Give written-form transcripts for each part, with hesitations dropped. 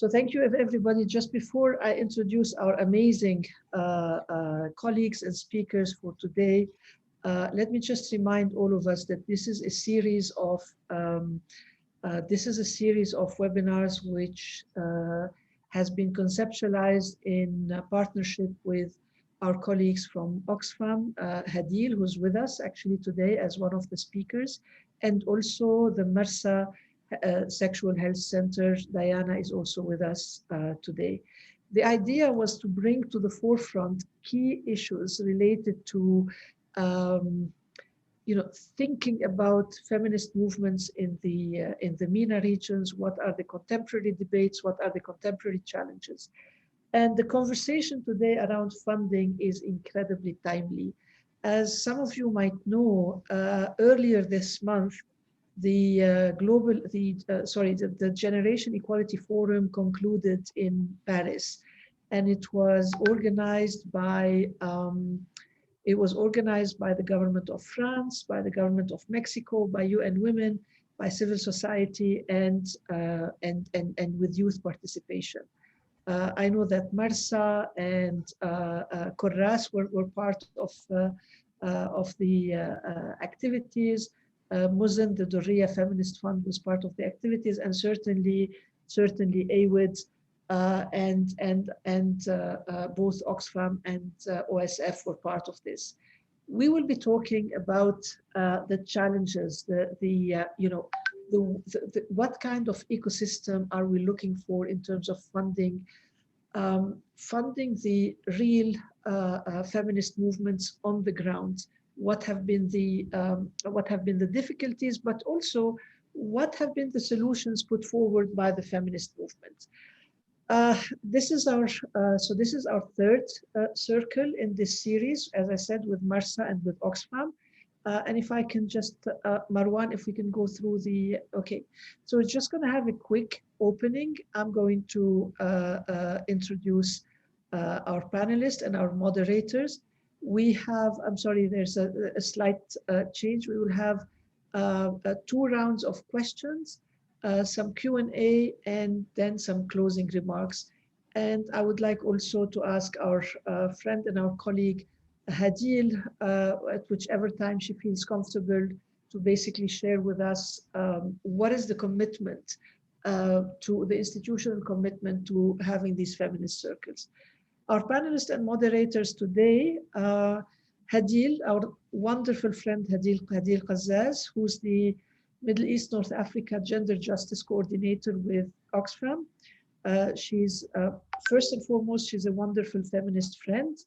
So thank you everybody. Just before I introduce our amazing colleagues and speakers for today, let me just remind all of us that this is a series of webinars which has been conceptualized in partnership with our colleagues from Oxfam, Hadil, who's with us actually today as one of the speakers, and also the Marsa Sexual Health Center. Diana is also with us today. The idea was to bring to the forefront key issues related to thinking about feminist movements in the MENA regions. What are the contemporary debates? What are the contemporary challenges? And the conversation today around funding is incredibly timely. As some of you might know, earlier this month, the Generation Equality Forum concluded in Paris, and it was organized by the government of France, by the government of Mexico, by UN Women, by civil society, and with youth participation. I know that Marsa and Corras were part of the activities. Muzen, the Durriya Feminist Fund, was part of the activities, and certainly AWID and both Oxfam and OSF were part of this. We will be talking about the challenges, what kind of ecosystem are we looking for in terms of funding the real feminist movements on the ground. What have been the difficulties, but also what have been the solutions put forward by the feminist movement. This is our third circle in this series, as I said, with Marsa and with Oxfam. And if I can just, Marwan, if we can go through the, okay. So we're just gonna have a quick opening. I'm going to introduce our panelists and our moderators. We have, I'm sorry, there's a slight change. We will have 2 rounds of questions, some Q&A, and then some closing remarks. And I would like also to ask our friend and our colleague, Hadil, at whichever time she feels comfortable, to basically share with us what is the commitment to the institutional commitment to having these feminist circles. Our panelists and moderators today, Hadil, our wonderful friend Hadil Qazzaz, who's the Middle East North Africa Gender Justice Coordinator with Oxfam. She's, first and foremost, she's a wonderful feminist friend.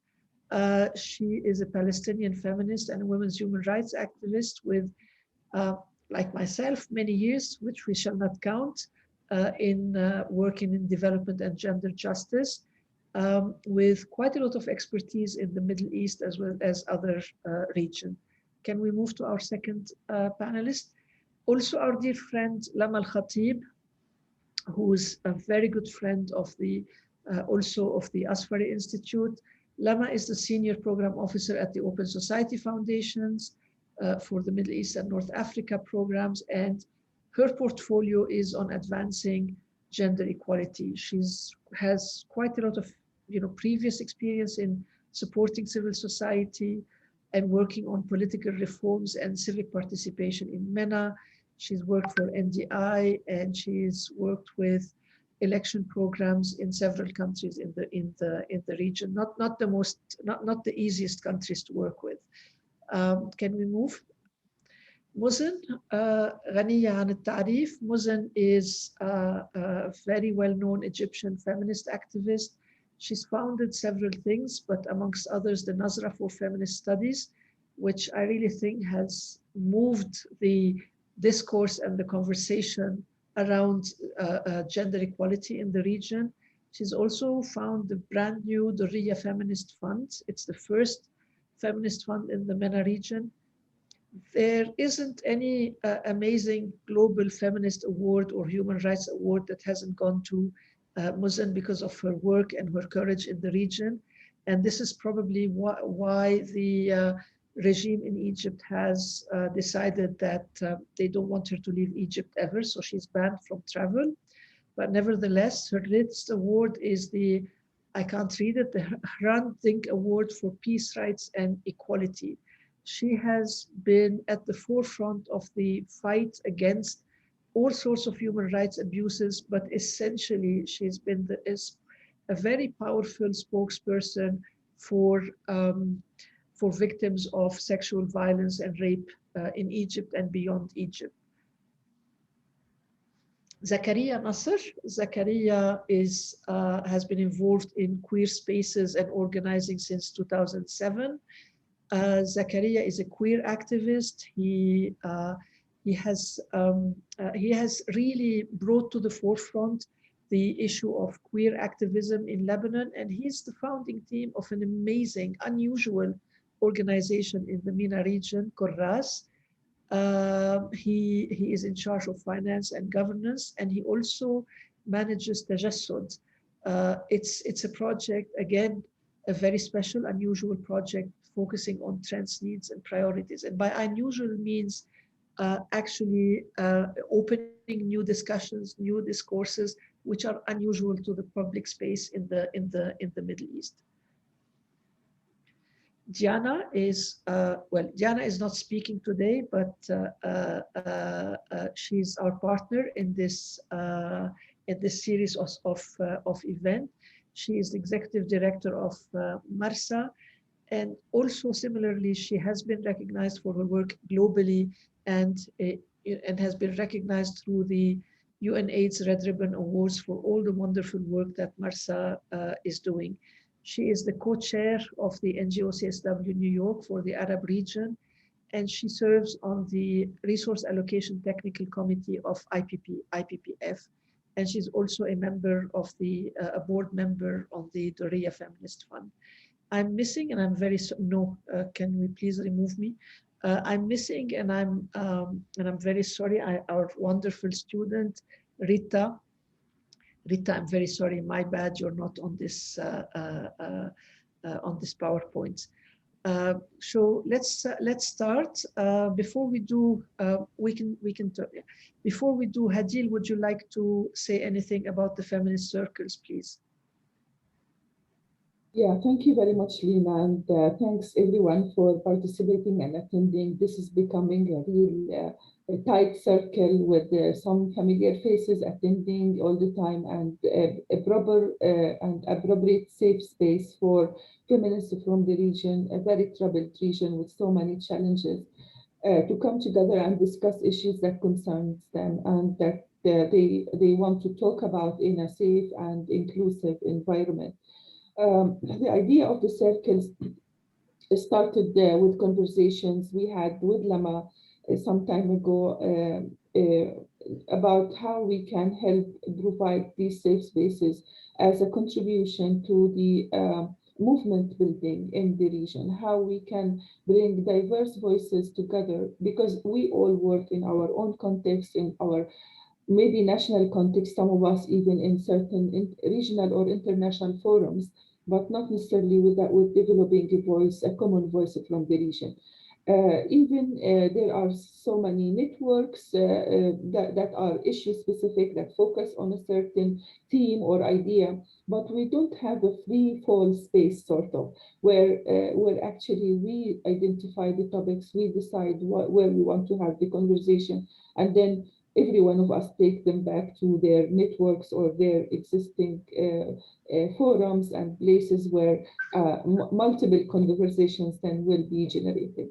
She is a Palestinian feminist and a women's human rights activist with, like myself, many years, which we shall not count, in working in development and gender justice, with quite a lot of expertise in the Middle East as well as other regions. Can we move to our second panelist? Also our dear friend Lama Al-Khatib, who's a very good friend of the, also of the Asfari Institute. Lama is the Senior Program Officer at the Open Society Foundations for the Middle East and North Africa programs, and her portfolio is on advancing gender equality. She has quite a lot of previous experience in supporting civil society and working on political reforms and civic participation in MENA. She's worked for NDI, and she's worked with election programs in several countries in the region. Not the easiest countries to work with. Can we move? Muzen, Ghaniya an al-Ta'rif. Muzen is a very well-known Egyptian feminist activist. She's founded several things, but amongst others, the Nazra for Feminist Studies, which I really think has moved the discourse and the conversation around gender equality in the region. She's also found the brand new Durriya Feminist Fund. It's the first feminist fund in the MENA region. There isn't any amazing global feminist award or human rights award that hasn't gone to Muzen because of her work and her courage in the region. And this is probably why the regime in Egypt has decided that they don't want her to leave Egypt ever, so she's banned from travel. but nevertheless, her latest award is the, I can't read it, the Hrant Dink Award for Peace, Rights and Equality. She has been at the forefront of the fight against all sorts of human rights abuses, but essentially she's been is a very powerful spokesperson for for victims of sexual violence and rape in Egypt and beyond Egypt. Zakaria Nasser. Zakaria has been involved in queer spaces and organizing since 2007. Zakaria is a queer activist. He has really brought to the forefront the issue of queer activism in Lebanon, and he's the founding team of an amazing, unusual organization in the MENA region, Corras. He is in charge of finance and governance, and he also manages Tajassud. It's a project, again, a very special, unusual project focusing on trans needs and priorities. And by unusual means actually opening new discussions, new discourses, which are unusual to the public space in the Middle East. Diana is, well, Diana is not speaking today, but she's our partner in this series of event. She is the executive director of Marsa, and also similarly, she has been recognized for her work globally and has been recognized through the UNAIDS Red Ribbon Awards for all the wonderful work that Marsa is doing. She is the co-chair of the NGO CSW New York for the Arab region, and she serves on the Resource Allocation Technical Committee of IPPF, and she's also a member of a board member on the Doria Feminist Fund. I'm missing, and I'm very can we please remove me? I'm missing, and I'm very sorry. Our wonderful student Rita, I'm very sorry. My bad. You're not on this PowerPoint. So let's start. Before we do, before we do, Hadil, would you like to say anything about the feminist circles, please? Yeah, thank you very much, Lina, and thanks everyone for participating and attending. This is becoming a real a tight circle with some familiar faces attending all the time, and a proper and appropriate safe space for feminists from the region, a very troubled region with so many challenges, to come together and discuss issues that concerns them and that they want to talk about in a safe and inclusive environment. The idea of the circles started with conversations we had with Lama some time ago about how we can help provide these safe spaces as a contribution to the movement building in the region, how we can bring diverse voices together, because we all work in our own context, in our maybe national context, some of us even in certain regional or international forums, but not necessarily with developing a voice, a common voice from the region. There are so many networks that are issue specific, that focus on a certain theme or idea, but we don't have a free fall space sort of where actually we identify the topics, we decide where we want to have the conversation, and then every one of us take them back to their networks or their existing forums and places where multiple conversations then will be generated.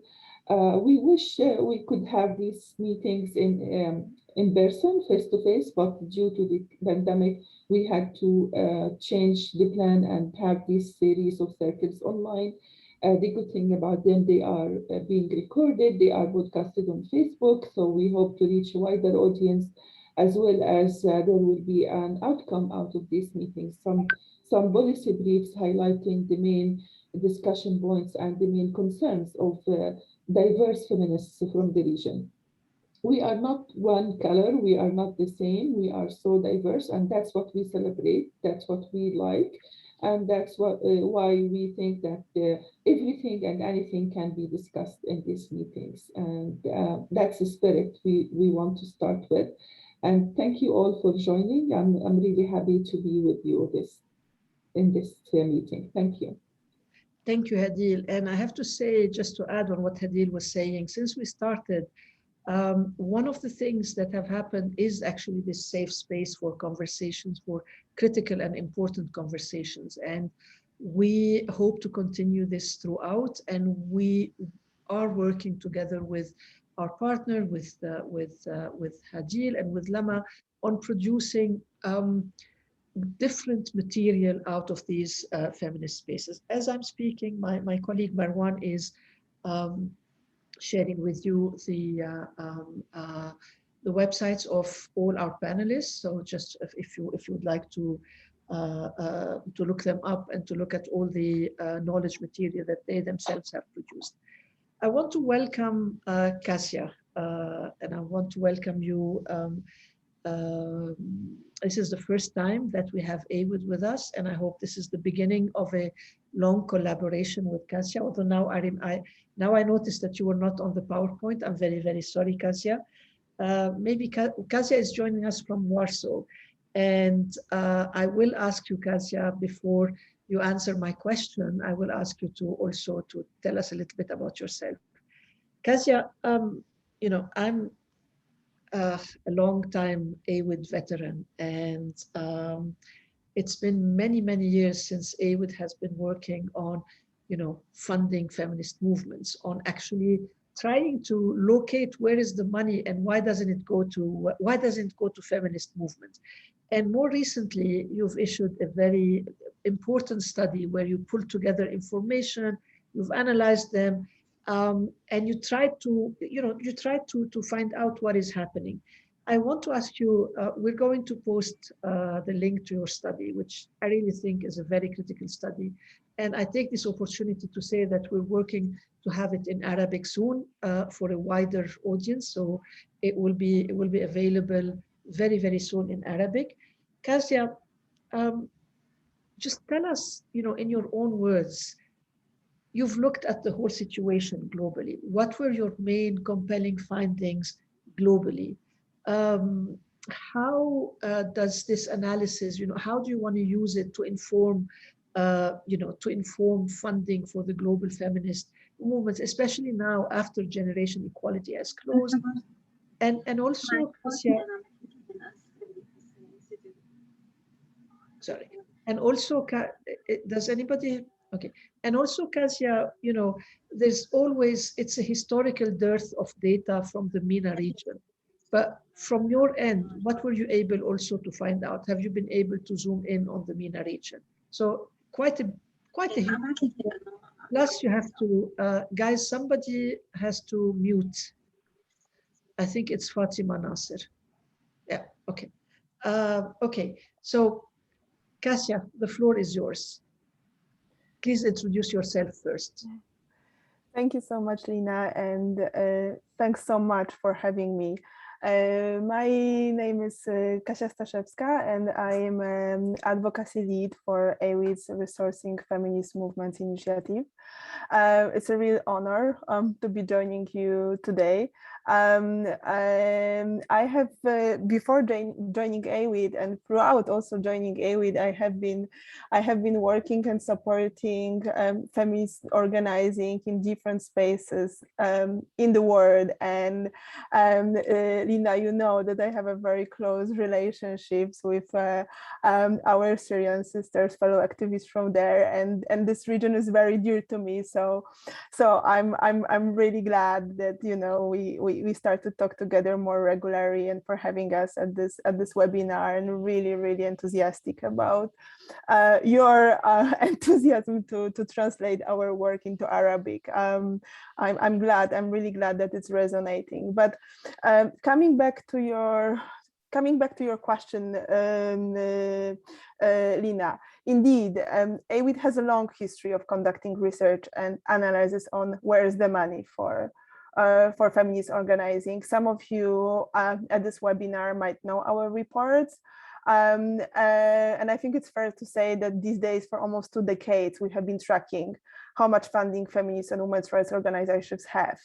We wish we could have these meetings in person, face to face, but due to the pandemic, we had to change the plan and have this series of circles online. The good thing about them, they are being recorded, they are broadcasted on Facebook, so we hope to reach a wider audience, as well as there will be an outcome out of these meetings, some policy briefs highlighting the main discussion points and the main concerns of diverse feminists from the region. We are not one color, we are not the same, we are so diverse, and that's what we celebrate, that's what we like, and that's why we think that everything and anything can be discussed in these meetings, and that's the spirit we want to start with. And thank you all for joining. I'm really happy to be with you in this meeting. Thank you. Thank you, Hadil. And I have to say, just to add on what Hadil was saying, since we started, one of the things that have happened is actually this safe space for conversations, for critical and important conversations. And we hope to continue this throughout. And we are working together with our partner, with Hadil and with Lama, on producing different material out of these feminist spaces. As I'm speaking, my colleague Marwan is sharing with you the websites of all our panelists. So just if you would like to look them up and to look at all the knowledge material that they themselves have produced. I want to welcome Kasia, and I want to welcome you. This is the first time that we have AWID with us, and I hope this is the beginning of a long collaboration with Kasia. Although now I noticed that you were not on the PowerPoint. I'm very, very sorry, Kasia. Maybe Kasia is joining us from Warsaw, and I will ask you, Kasia, before you answer my question, I will ask you to also to tell us a little bit about yourself. Kasia, you know, I'm a long time AWID veteran, and it's been many, many years since AWID has been working on, you know, funding feminist movements, on actually trying to locate where is the money and why doesn't it go to feminist movements. And more recently, you've issued a very important study where you pulled together information, you've analyzed them, and you try to find out what is happening. I want to ask you, we're going to post the link to your study, which I really think is a very critical study. And I take this opportunity to say that we're working to have it in Arabic soon for a wider audience. So it will be available very, very soon in Arabic. Kasia, just tell us, you know, in your own words, you've looked at the whole situation globally. What were your main compelling findings globally? How does this analysis, you know, how do you want to use it to inform, to inform funding for the global feminist movements, especially now after generation equality has closed? And also, Kasia, sorry. And also, does anybody, okay. And also, Kasia, you know, it's a historical dearth of data from the MENA region. But from your end, what were you able also to find out? Have you been able to zoom in on the MENA region? So quite a huge. Plus you have to, guys, somebody has to mute. I think it's Fatima Nasser. Yeah, okay. Okay, so Kasia, the floor is yours. Please introduce yourself first. Thank you so much, Lina, and thanks so much for having me. My name is Kasia Staszewska, and I am an advocacy lead for AWID's Resourcing Feminist Movements Initiative. It's a real honor to be joining you today. I have, before joining AWID and throughout also joining AWID, I have been working and supporting feminist organizing in different spaces in the world. And Lina, you know that I have a very close relationships with our Syrian sisters, fellow activists from there, and this region is very dear to me. So I'm really glad that, you know, we start to talk together more regularly, and for having us at this webinar, and really enthusiastic about your enthusiasm to translate our work into Arabic. I'm really glad that it's resonating. But coming back to your question, Lina, indeed, AWID has a long history of conducting research and analysis on where is the money for feminist organizing. Some of you at this webinar might know our reports. And I think it's fair to say that these days, for almost 2 decades, we have been tracking how much funding feminist and women's rights organizations have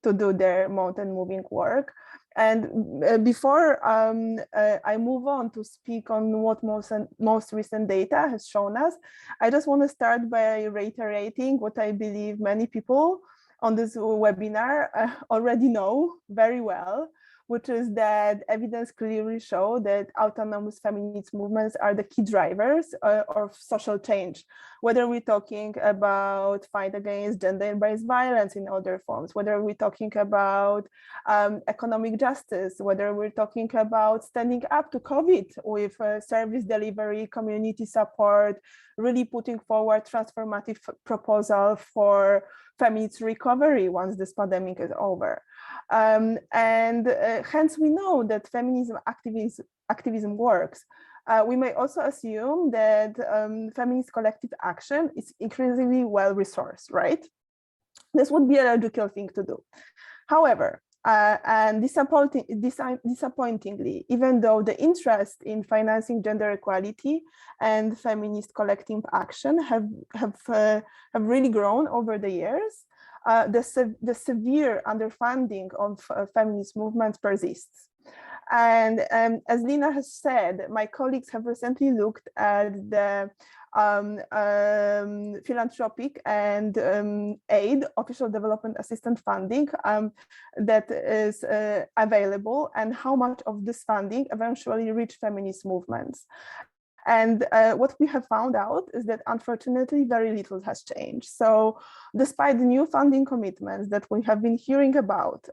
to do their mountain moving work. And before I move on to speak on what most recent data has shown us, I just want to start by reiterating what I believe many people on this webinar already know very well, which is that evidence clearly show that autonomous feminist movements are the key drivers of social change, whether we're talking about fight against gender-based violence in other forms, whether we're talking about economic justice, whether we're talking about standing up to COVID with service delivery, community support, really putting forward transformative proposal for feminist recovery once this pandemic is over. Hence we know that feminism activism works. We may also assume that feminist collective action is increasingly well resourced, right? This would be a logical thing to do. However, and disappointingly, even though the interest in financing gender equality and feminist collective action have really grown over the years, the severe underfunding of feminist movements persists. And as Lina has said, my colleagues have recently looked at the philanthropic and aid, official development assistance funding that is available, and how much of this funding eventually reached feminist movements. And what we have found out is that unfortunately very little has changed. So despite the new funding commitments that we have been hearing about,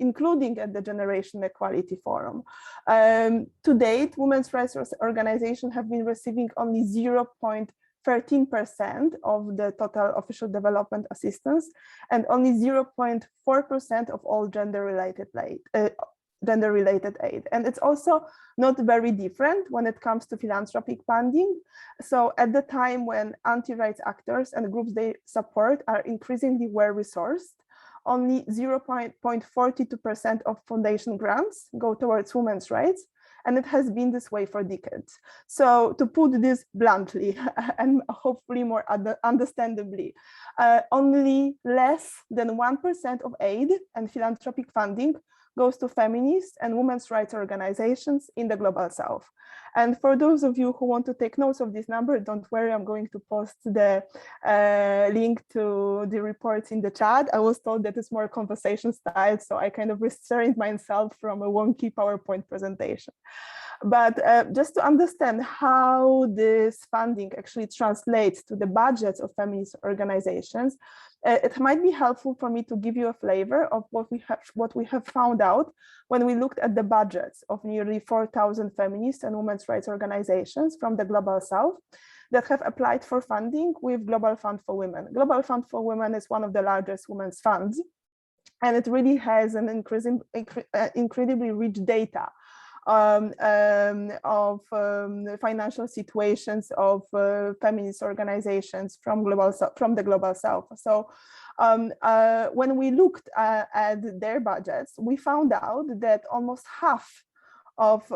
including at the Generation Equality Forum, to date, women's rights organizations have been receiving only 0.13% of the total official development assistance and only 0.4% of all gender-related aid. And it's also not very different when it comes to philanthropic funding. So at the time when anti-rights actors and groups they support are increasingly well-resourced, only 0.42% of foundation grants go towards women's rights, and it has been this way for decades. So to put this bluntly and hopefully more understandably, only less than 1% of aid and philanthropic funding goes to feminist and women's rights organizations in the Global South. And for those of you who want to take notes of this number, don't worry, I'm going to post the link to the reports in the chat. I was told that it's more conversation style, so I kind of restrained myself from a wonky PowerPoint presentation. But just to understand how this funding actually translates to the budgets of feminist organizations, it might be helpful for me to give you a flavor of what we have found out when we looked at the budgets of nearly 4,000 feminist and women's rights organizations from the Global South that have applied for funding with Global Fund for Women. Global Fund for Women is one of the largest women's funds, and it really has an incredibly rich data of financial situations of feminist organizations from the Global South. So when we looked at their budgets, we found out that almost half of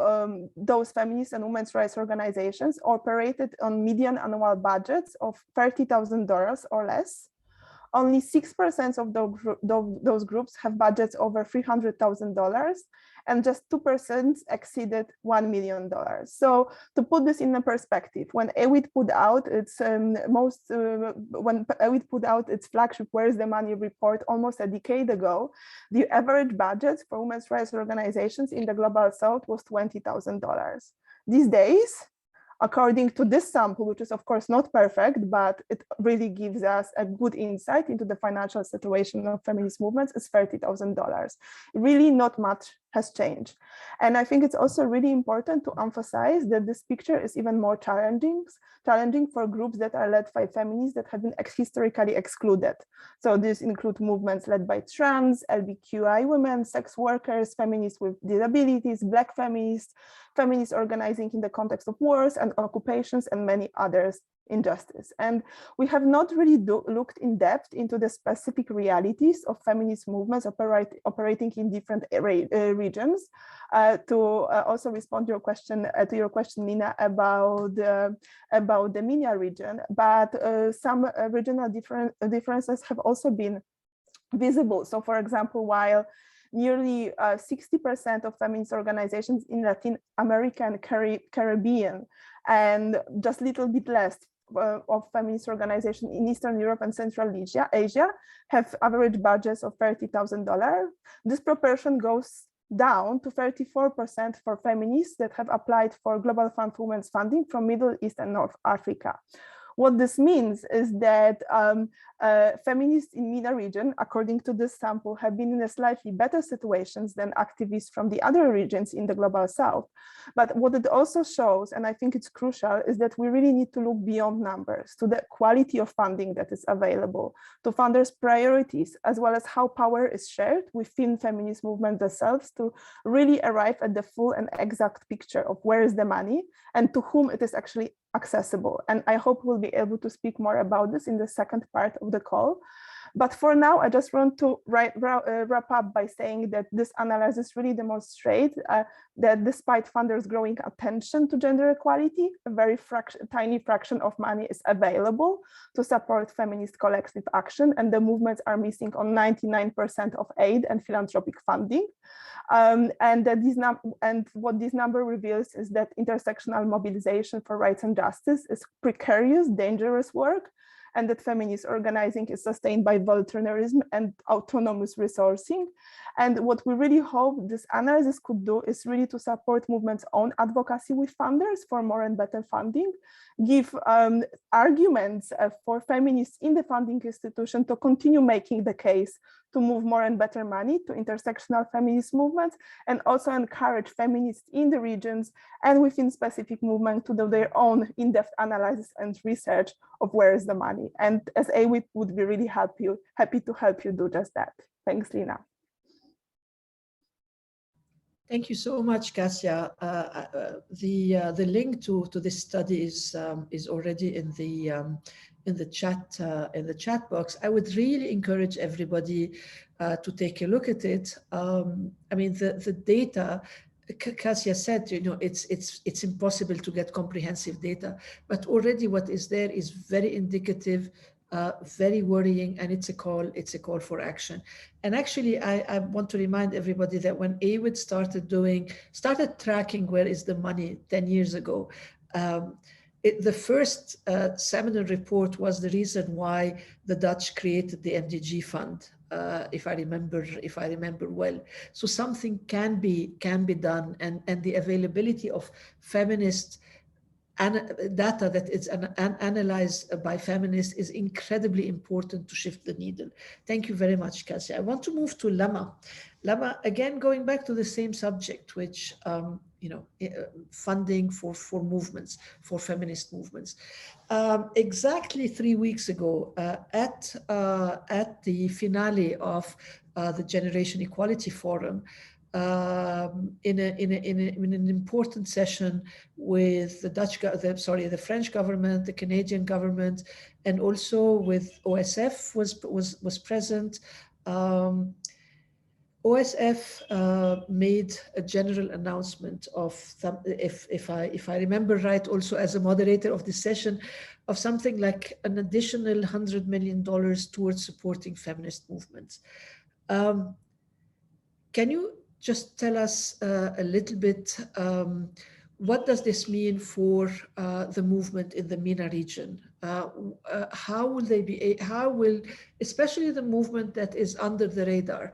those feminist and women's rights organizations operated on median annual budgets of $30,000 or less. Only 6% of those groups have budgets over $300,000, and just 2% exceeded $1 million. So to put this in a perspective, when AWID put out its flagship "Where's the Money" report almost a decade ago, the average budget for women's rights organizations in the Global South was $20,000. These days, according to this sample, which is of course not perfect, but it really gives us a good insight into the financial situation of feminist movements, is $30,000. Really not much has changed. And I think it's also really important to emphasize that this picture is even more challenging for groups that are led by feminists that have been historically excluded. So these include movements led by trans, LGBTQI women, sex workers, feminists with disabilities, Black feminists, feminists organizing in the context of wars and occupations, and many others injustice. And we have not really looked in depth into the specific realities of feminist movements operating in different regions. To also respond to your question, Nina, about the MENA region, but some regional differences have also been visible. So for example, while nearly 60% of feminist organizations in Latin America and Caribbean, and just a little bit less of feminist organizations in Eastern Europe and Central Asia have average budgets of $30,000. This proportion goes down to 34% for feminists that have applied for Global Fund for Women's funding from Middle East and North Africa. What this means is that feminists in MENA region, according to this sample, have been in a slightly better situations than activists from the other regions in the Global South. But what it also shows, and I think it's crucial, is that we really need to look beyond numbers to the quality of funding that is available, to funders' priorities, as well as how power is shared within feminist movements themselves to really arrive at the full and exact picture of where is the money and to whom it is actually accessible. And I hope we'll be able to speak more about this in the second part of the call. But for now, I just want to wrap up by saying that this analysis really demonstrates that despite funders' growing attention to gender equality, a very tiny fraction of money is available to support feminist collective action, and the movements are missing on 99% of aid and philanthropic funding. And what this number reveals is that intersectional mobilization for rights and justice is precarious, dangerous work, and that feminist organizing is sustained by voluntarism and autonomous resourcing. And what we really hope this analysis could do is really to support movements' own advocacy with funders for more and better funding, give arguments for feminists in the funding institution to continue making the case to move more and better money to intersectional feminist movements, and also encourage feminists in the regions and within specific movements to do their own in-depth analysis and research of where is the money. And as AWID would be really happy to help you do just that. Thanks, Lina. Thank you so much, Kasia. The link to this study is already in the chat box. I would really encourage everybody to take a look at it. I mean, the data, Kasia said, you know, it's impossible to get comprehensive data, but already what is there is very indicative, very worrying, and it's a call for action. And actually, I want to remind everybody that when AWID started tracking where is the money 10 years ago, the first seminal report was the reason why the Dutch created the MDG fund, if I remember well. So something can be done, and the availability of feminist data that is analyzed by feminists is incredibly important to shift the needle. Thank you very much, Kasia. I want to move to Lama. Lama, again, going back to the same subject, which, funding for movements, for feminist movements. Exactly 3 weeks ago, at the finale of the Generation Equality Forum, in an important session with the French government, the Canadian government, and also with OSF was present. OSF made a general announcement of if I remember right, also as a moderator of this session, of something like an additional $100 million towards supporting feminist movements. Can you just tell us a little bit, what does this mean for the movement in the MENA region? How will, especially the movement that is under the radar,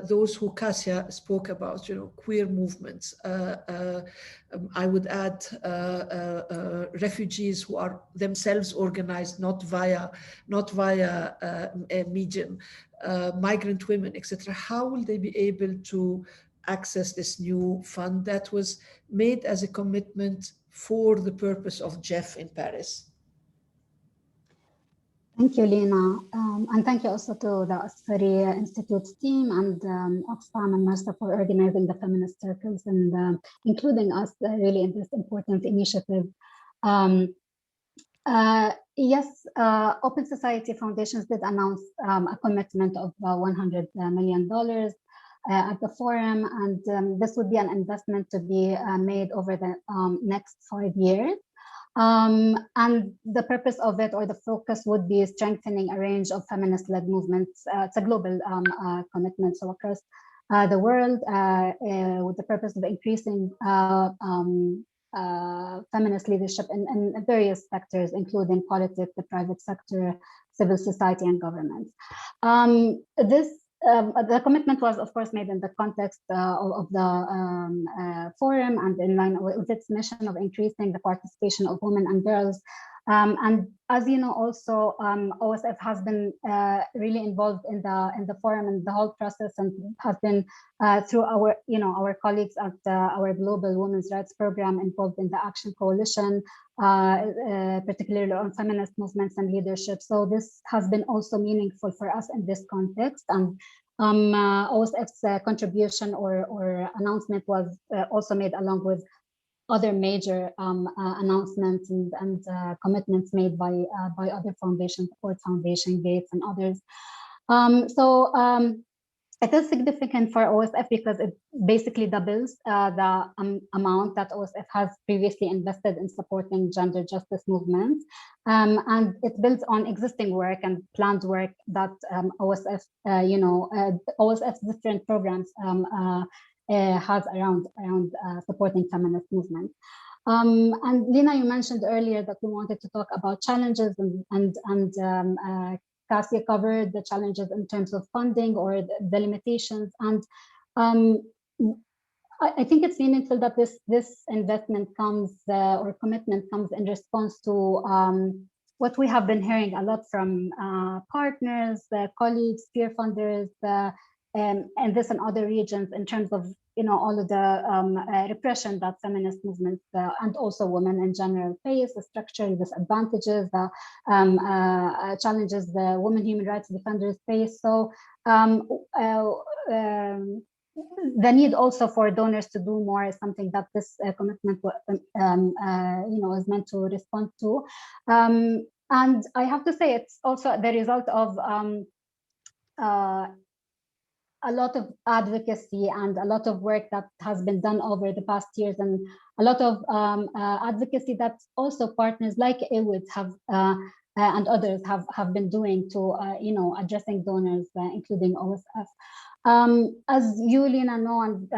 those who Kasia spoke about, queer movements, I would add refugees who are themselves organized, not via a medium, migrant women, etc. How will they be able to access this new fund that was made as a commitment for the purpose of Jeff in Paris? Thank you, Lina. And thank you also to the Asfari Institute team and Oxfam and Marsa for organizing the Feminist Circles and including us really in this important initiative. Yes, Open Society Foundations did announce a commitment of $100 million at the forum, and this would be an investment to be made over the next 5 years. And the purpose of it, or the focus, would be strengthening a range of feminist-led movements. It's a global commitment, so across the world with the purpose of increasing feminist leadership in various sectors, including politics, the private sector, civil society, and government. The commitment was, of course, made in the context of the forum and in line with its mission of increasing the participation of women and girls. And as you know, also OSF has been really involved in the forum and the whole process, and has been through our colleagues at our Global Women's Rights Program involved in the Action Coalition, particularly on feminist movements and leadership. So this has been also meaningful for us in this context. And OSF's contribution or announcement was also made along with other major announcements and commitments made by other foundations, Ford Foundation, Gates, and others. It is significant for OSF because it basically doubles the amount that OSF has previously invested in supporting gender justice movements, and it builds on existing work and planned work that OSF, OSF's different programs has around supporting feminist movements. And Lina, you mentioned earlier that we wanted to talk about challenges, and Cassia covered the challenges in terms of funding or the limitations. And I think it's meaningful that this investment comes or commitment comes in response to what we have been hearing a lot from partners, colleagues, peer funders, and this and other regions in terms of all of the repression that feminist movements and also women in general face, the structural disadvantages, the challenges the women human rights defenders face. So the need also for donors to do more is something that this commitment is meant to respond to. And I have to say, it's also the result of a lot of advocacy and a lot of work that has been done over the past years, and a lot of advocacy that also partners like AWID have and others have been doing to addressing donors, including OSF. As you, Lina, know, and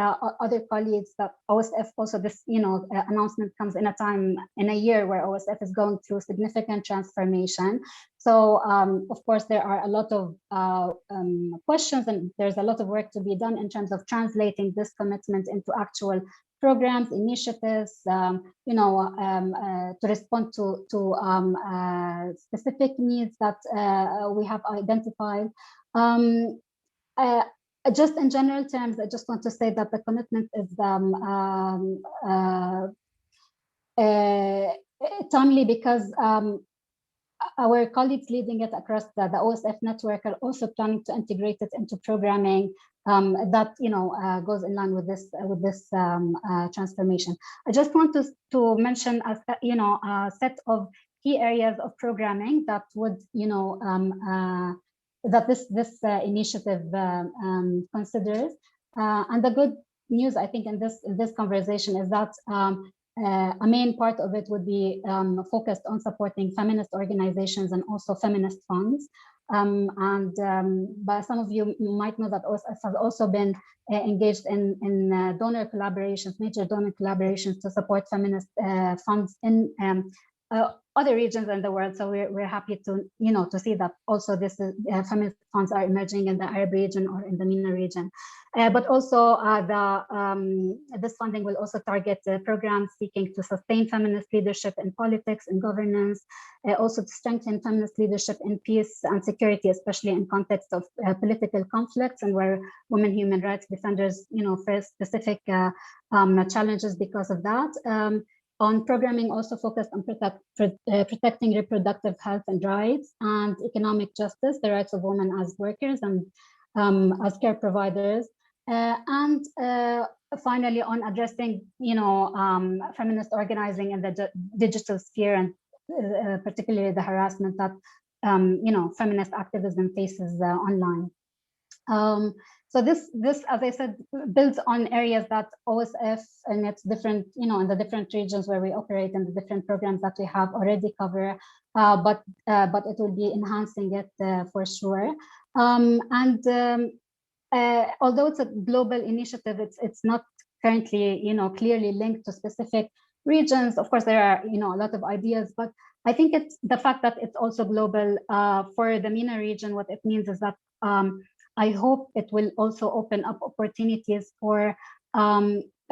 other colleagues, that OSF also this announcement comes in a year where OSF is going through significant transformation. So of course there are a lot of questions, and there's a lot of work to be done in terms of translating this commitment into actual programs, initiatives, to respond to specific needs that we have identified. Just in general terms, I just want to say that the commitment is timely because our colleagues leading it across the OSF network are also planning to integrate it into programming that goes in line with this transformation. I just want to mention a set of key areas of programming that would that this initiative considers. And the good news, I think, in this conversation is that a main part of it would be focused on supporting feminist organizations and also feminist funds. But some of you might know that OSF has also been engaged in donor collaborations, major donor collaborations to support feminist funds in other regions in the world. So we're happy to to see that also this feminist funds are emerging in the Arab region or in the MENA region. But also this funding will also target programs seeking to sustain feminist leadership in politics and governance, also to strengthen feminist leadership in peace and security, especially in context of political conflicts and where women human rights defenders face specific challenges because of that. On programming also focused on protecting reproductive health and rights and economic justice, the rights of women as workers and as care providers. And finally, on addressing, feminist organizing in the digital sphere, and particularly the harassment that, feminist activism faces online. So this, as I said, builds on areas that OSF and its different, in the different regions where we operate and the different programs that we have already cover, but it will be enhancing it for sure. although it's a global initiative, it's not currently, clearly linked to specific regions. Of course, there are, a lot of ideas, but I think it's the fact that it's also global for the MENA region. What it means is that I hope it will also open up opportunities for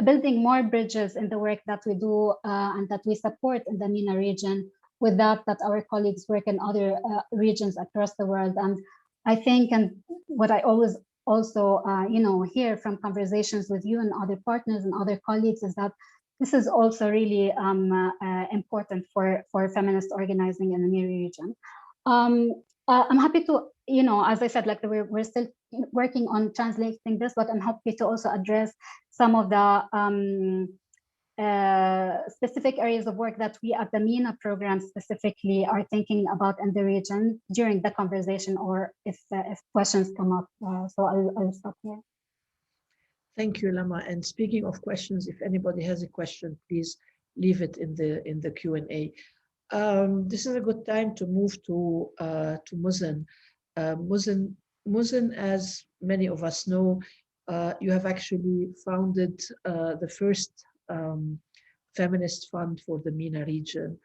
building more bridges in the work that we do and that we support in the MENA region, with that our colleagues work in other regions across the world. And I think, and what I always also hear from conversations with you and other partners and other colleagues, is that this is also really important for feminist organizing in the MENA region. I'm happy to, as I said, like we're still working on translating this, but I'm happy to also address some of the specific areas of work that we at the MENA program specifically are thinking about in the region during the conversation, or if questions come up. So I'll stop here. Thank you, Lama. And speaking of questions, if anybody has a question, please leave it in the Q&A. This is a good time to move to Muzen. Muzen, as many of us know, you have actually founded the first feminist fund for the MENA region,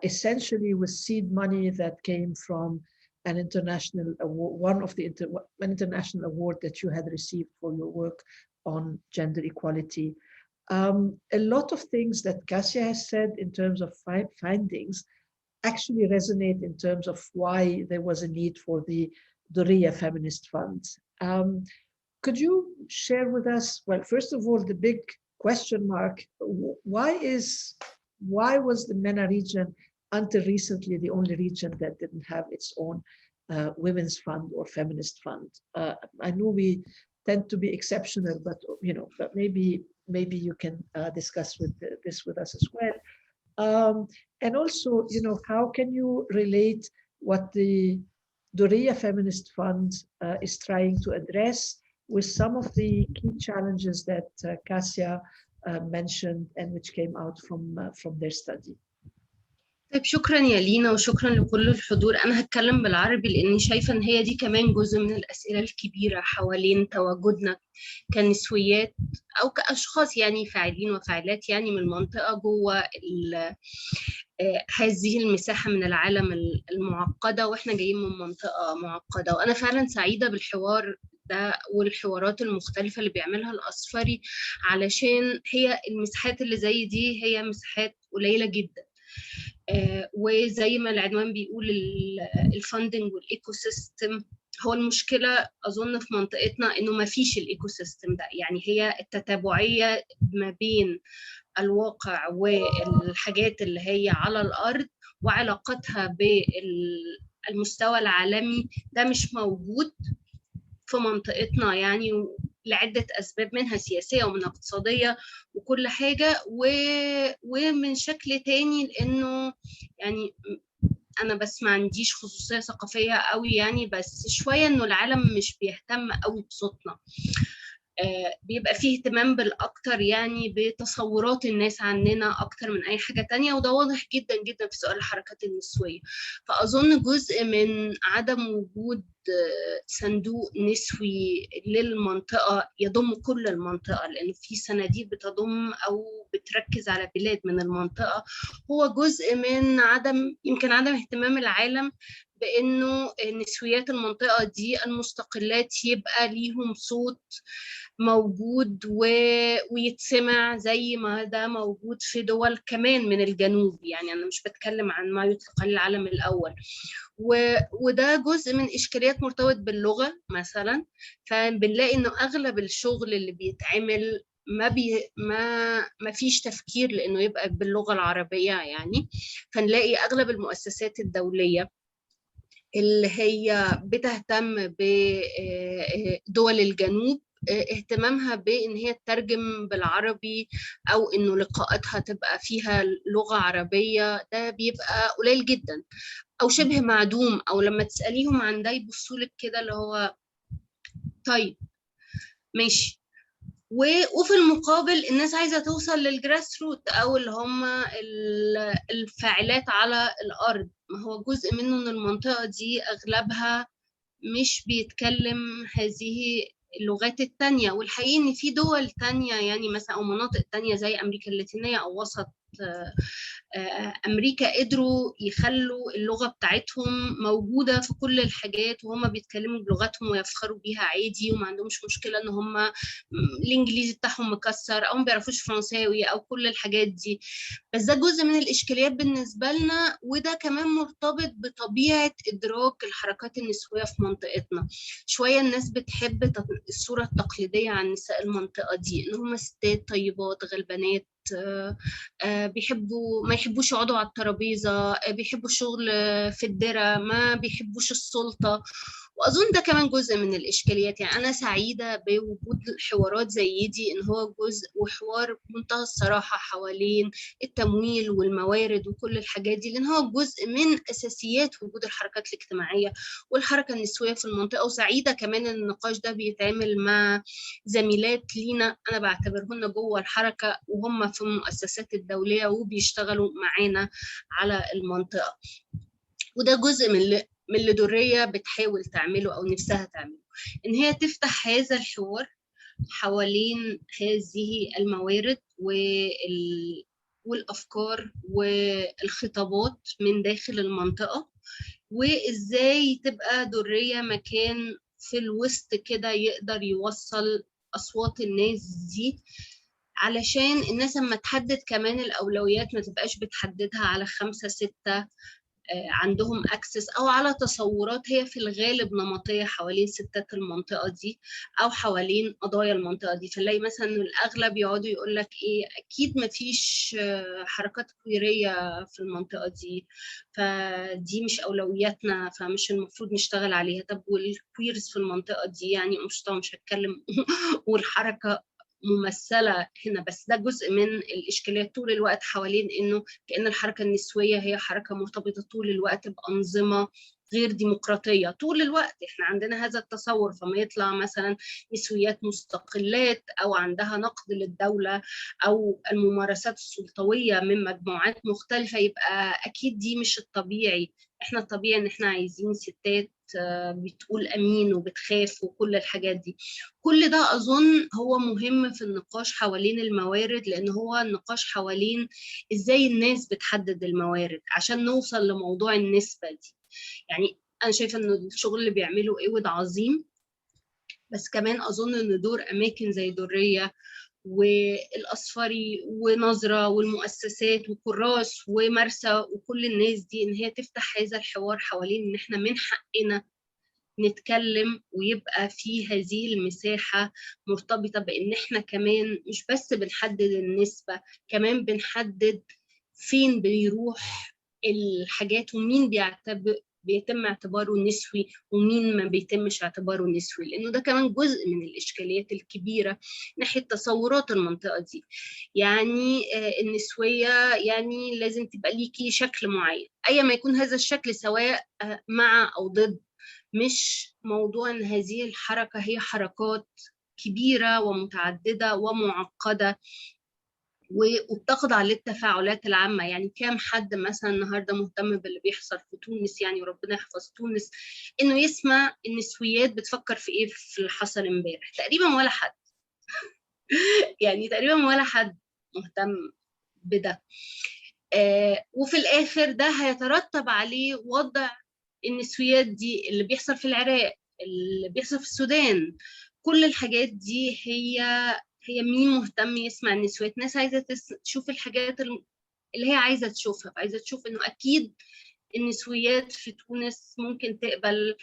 essentially with seed money that came from an international award, an international award that you had received for your work on gender equality. A lot of things that Cassia has said in terms of findings actually resonate in terms of why there was a need for the Durriya Feminist Fund. Could you share with us, well, first of all, the big question mark, why was the MENA region until recently the only region that didn't have its own women's fund or feminist fund? I know we tend to be exceptional, but but maybe you can discuss this with us as well. And also, how can you relate what the Durriya Feminist Fund is trying to address with some of the key challenges that Cassia mentioned and which came out from their study? طيب شكرا يا لينا وشكرا لكل الحضور. أنا هتكلم بالعربي لأني شايفة إن هي دي كمان جزء من الأسئلة الكبيرة حوالين تواجدنا كنسويات أو كأشخاص يعني فاعلين وفاعلات يعني من المنطقة جوه هذه المساحة من العالم المعقدة، وإحنا جايين من منطقة معقدة. وأنا فعلا سعيدة بالحوار ده والحوارات المختلفة اللي بيعملها الأصفري، علشان هي المساحات اللي زي دي هي مساحات قليلة جدا. وزي ما العنوان بيقول الفاندنج والايكو سيستم، هو المشكله اظن في منطقتنا انه ما فيش الايكو سيستم ده. يعني هي التتابعيه ما بين الواقع والحاجات اللي هي على الارض وعلاقتها بالمستوى العالمي ده مش موجود في منطقتنا، يعني لعدة أسباب، منها سياسية ومن اقتصادية وكل حاجة، ومن شكل تاني لأنه يعني أنا بس ما عنديش خصوصية ثقافية قوي يعني، بس شوية إنه العالم مش بيهتم قوي بصوتنا. بيبقى فيه اهتمام بالأكتر يعني بتصورات الناس عننا أكتر من أي حاجة تانية، وده واضح جدا جدا في سؤال الحركات النسوية. فأظن جزء من عدم وجود صندوق نسوي للمنطقة يضم كل المنطقة، لأن في صناديق بتضم أو بتركز على بلاد من المنطقة، هو جزء من يمكن عدم اهتمام العالم بأنه نسويات المنطقة دي المستقلات يبقى ليهم صوت موجود ويتسمع زي ما ده موجود في دول كمان من الجنوب. يعني أنا مش بتكلم عن ما يطلق عليه العالم الأول، وده جزء من إشكاليات مرتبط باللغة مثلا. فبنلاقي إنه أغلب الشغل اللي بيتعمل ما فيش تفكير لأنه يبقى باللغة العربية يعني. فنلاقي أغلب المؤسسات الدولية اللي هي بتهتم بدول الجنوب اهتمامها بان هي تترجم بالعربي او انه لقاءاتها تبقى فيها لغة عربية، ده بيبقى قليل جدا او شبه معدوم، او لما تسأليهم عن ده يبصوا لك كده اللي هو طيب ماشي. وفي المقابل الناس عايزة توصل للجراس روت أو اللي هم الفاعلات على الأرض. ما هو جزء منه إن المنطقة دي أغلبها مش بيتكلم هذه اللغات التانية. والحقيقة إن في دول تانية يعني مثلا أو مناطق تانية زي أمريكا اللاتينية أو وسط أمريكا قدروا يخلوا اللغة بتاعتهم موجودة في كل الحاجات، وهم بيتكلموا بلغتهم ويفخروا بيها عادي، وما عندهمش مشكلة إن هم الإنجليزي بتاعهم مكسر أو ما بيعرفوش فرنساوي أو كل الحاجات دي. بس ده جزء من الإشكاليات بالنسبة لنا، وده كمان مرتبط بطبيعة إدراك الحركات النسوية في منطقتنا. شوية الناس بتحب الصورة التقليدية عن نساء المنطقة دي، إن هم ستات طيبات غلبانات، بيحبوا ما يحبوش يقعدوا على الترابيزة، بيحبوا الشغل في الدرة، ما بيحبوش السلطة. وأظن ده كمان جزء من الإشكاليات. يعني أنا سعيدة بوجود حوارات زي دي، إن هو جزء وحوار بمنتهى الصراحة حوالين التمويل والموارد وكل الحاجات دي، لأن هو جزء من أساسيات وجود الحركات الاجتماعية والحركة النسوية في المنطقة. وسعيدة كمان إن النقاش ده بيتعمل مع زميلات لينا أنا بعتبرهن جوه الحركة وهم في المؤسسات الدولية وبيشتغلوا معانا على المنطقة. وده جزء من اللي درية بتحاول تعمله أو نفسها تعمله، إن هي تفتح هذا الحوار حوالين هذه الموارد والأفكار والخطابات من داخل المنطقة، وإزاي تبقى درية مكان في الوسط كده يقدر يوصل أصوات الناس دي، علشان الناس لما تحدد كمان الأولويات ما تبقاش بتحددها على 5 6 عندهم أكسس أو على تصورات هي في الغالب نمطية حوالين ستات المنطقة دي أو حوالين قضايا المنطقة دي. فنلاقي مثلا إنه الأغلب يقعدوا يقول لك إيه، أكيد ما فيش حركات كويرية في المنطقة دي، فدي مش أولوياتنا، فمش المفروض نشتغل عليها. طب والكويرز في المنطقة دي يعني مش هتكلم والحركة ممثلة هنا. بس ده جزء من الإشكاليات طول الوقت حوالين إنه كأن الحركة النسوية هي حركة مرتبطة طول الوقت بأنظمة غير ديمقراطية. طول الوقت إحنا عندنا هذا التصور، فما يطلع مثلا نسويات مستقلات أو عندها نقد للدولة أو الممارسات السلطوية من مجموعات مختلفة، يبقى أكيد دي مش الطبيعي. إحنا الطبيعي إن إحنا عايزين ستات بتقول أمين وبتخاف وكل الحاجات دي. كل ده أظن هو مهم في النقاش حوالين الموارد، لأن هو النقاش حوالين إزاي الناس بتحدد الموارد عشان نوصل لموضوع النسبة دي. يعني أنا شايفة إنه الشغل اللي بيعمله AWID عظيم، بس كمان أظن إن دور أماكن زي درية والأصفري ونظرة والمؤسسات وكراس ومرسى وكل الناس دي، إن هي تفتح هذا الحوار حوالين إن إحنا من حقنا نتكلم، ويبقى في هذه المساحة مرتبطة بإن إحنا كمان مش بس بنحدد النسبة، كمان بنحدد فين بيروح الحاجات ومين بيتم اعتباره نسوي ومين ما بيتمش اعتباره نسوي، لأنه ده كمان جزء من الإشكاليات الكبيرة ناحية تصورات المنطقة دي. يعني النسوية يعني لازم تبقى ليكي شكل معين، أي ما يكون هذا الشكل سواء مع أو ضد، مش موضوع ان هذه الحركة هي حركات كبيرة ومتعددة ومعقدة وبتخضع للتفاعلات العامة. يعني كام حد مثلا النهاردة مهتم باللي بيحصل في تونس، يعني وربنا يحفظ تونس، انه يسمع النسويات بتفكر في ايه في اللي حصل امبارح؟ تقريبا ولا حد يعني تقريبا ولا حد مهتم بده. وفي الاخر ده هيترتب عليه وضع النسويات دي اللي بيحصل في العراق، اللي بيحصل في السودان. كل الحاجات دي هي مين مهتم يسمع النسويات؟ ناس عايزة تشوف الحاجات اللي هي عايزة تشوفها، عايزة تشوف إنه أكيد النسويات في تونس ممكن تقبل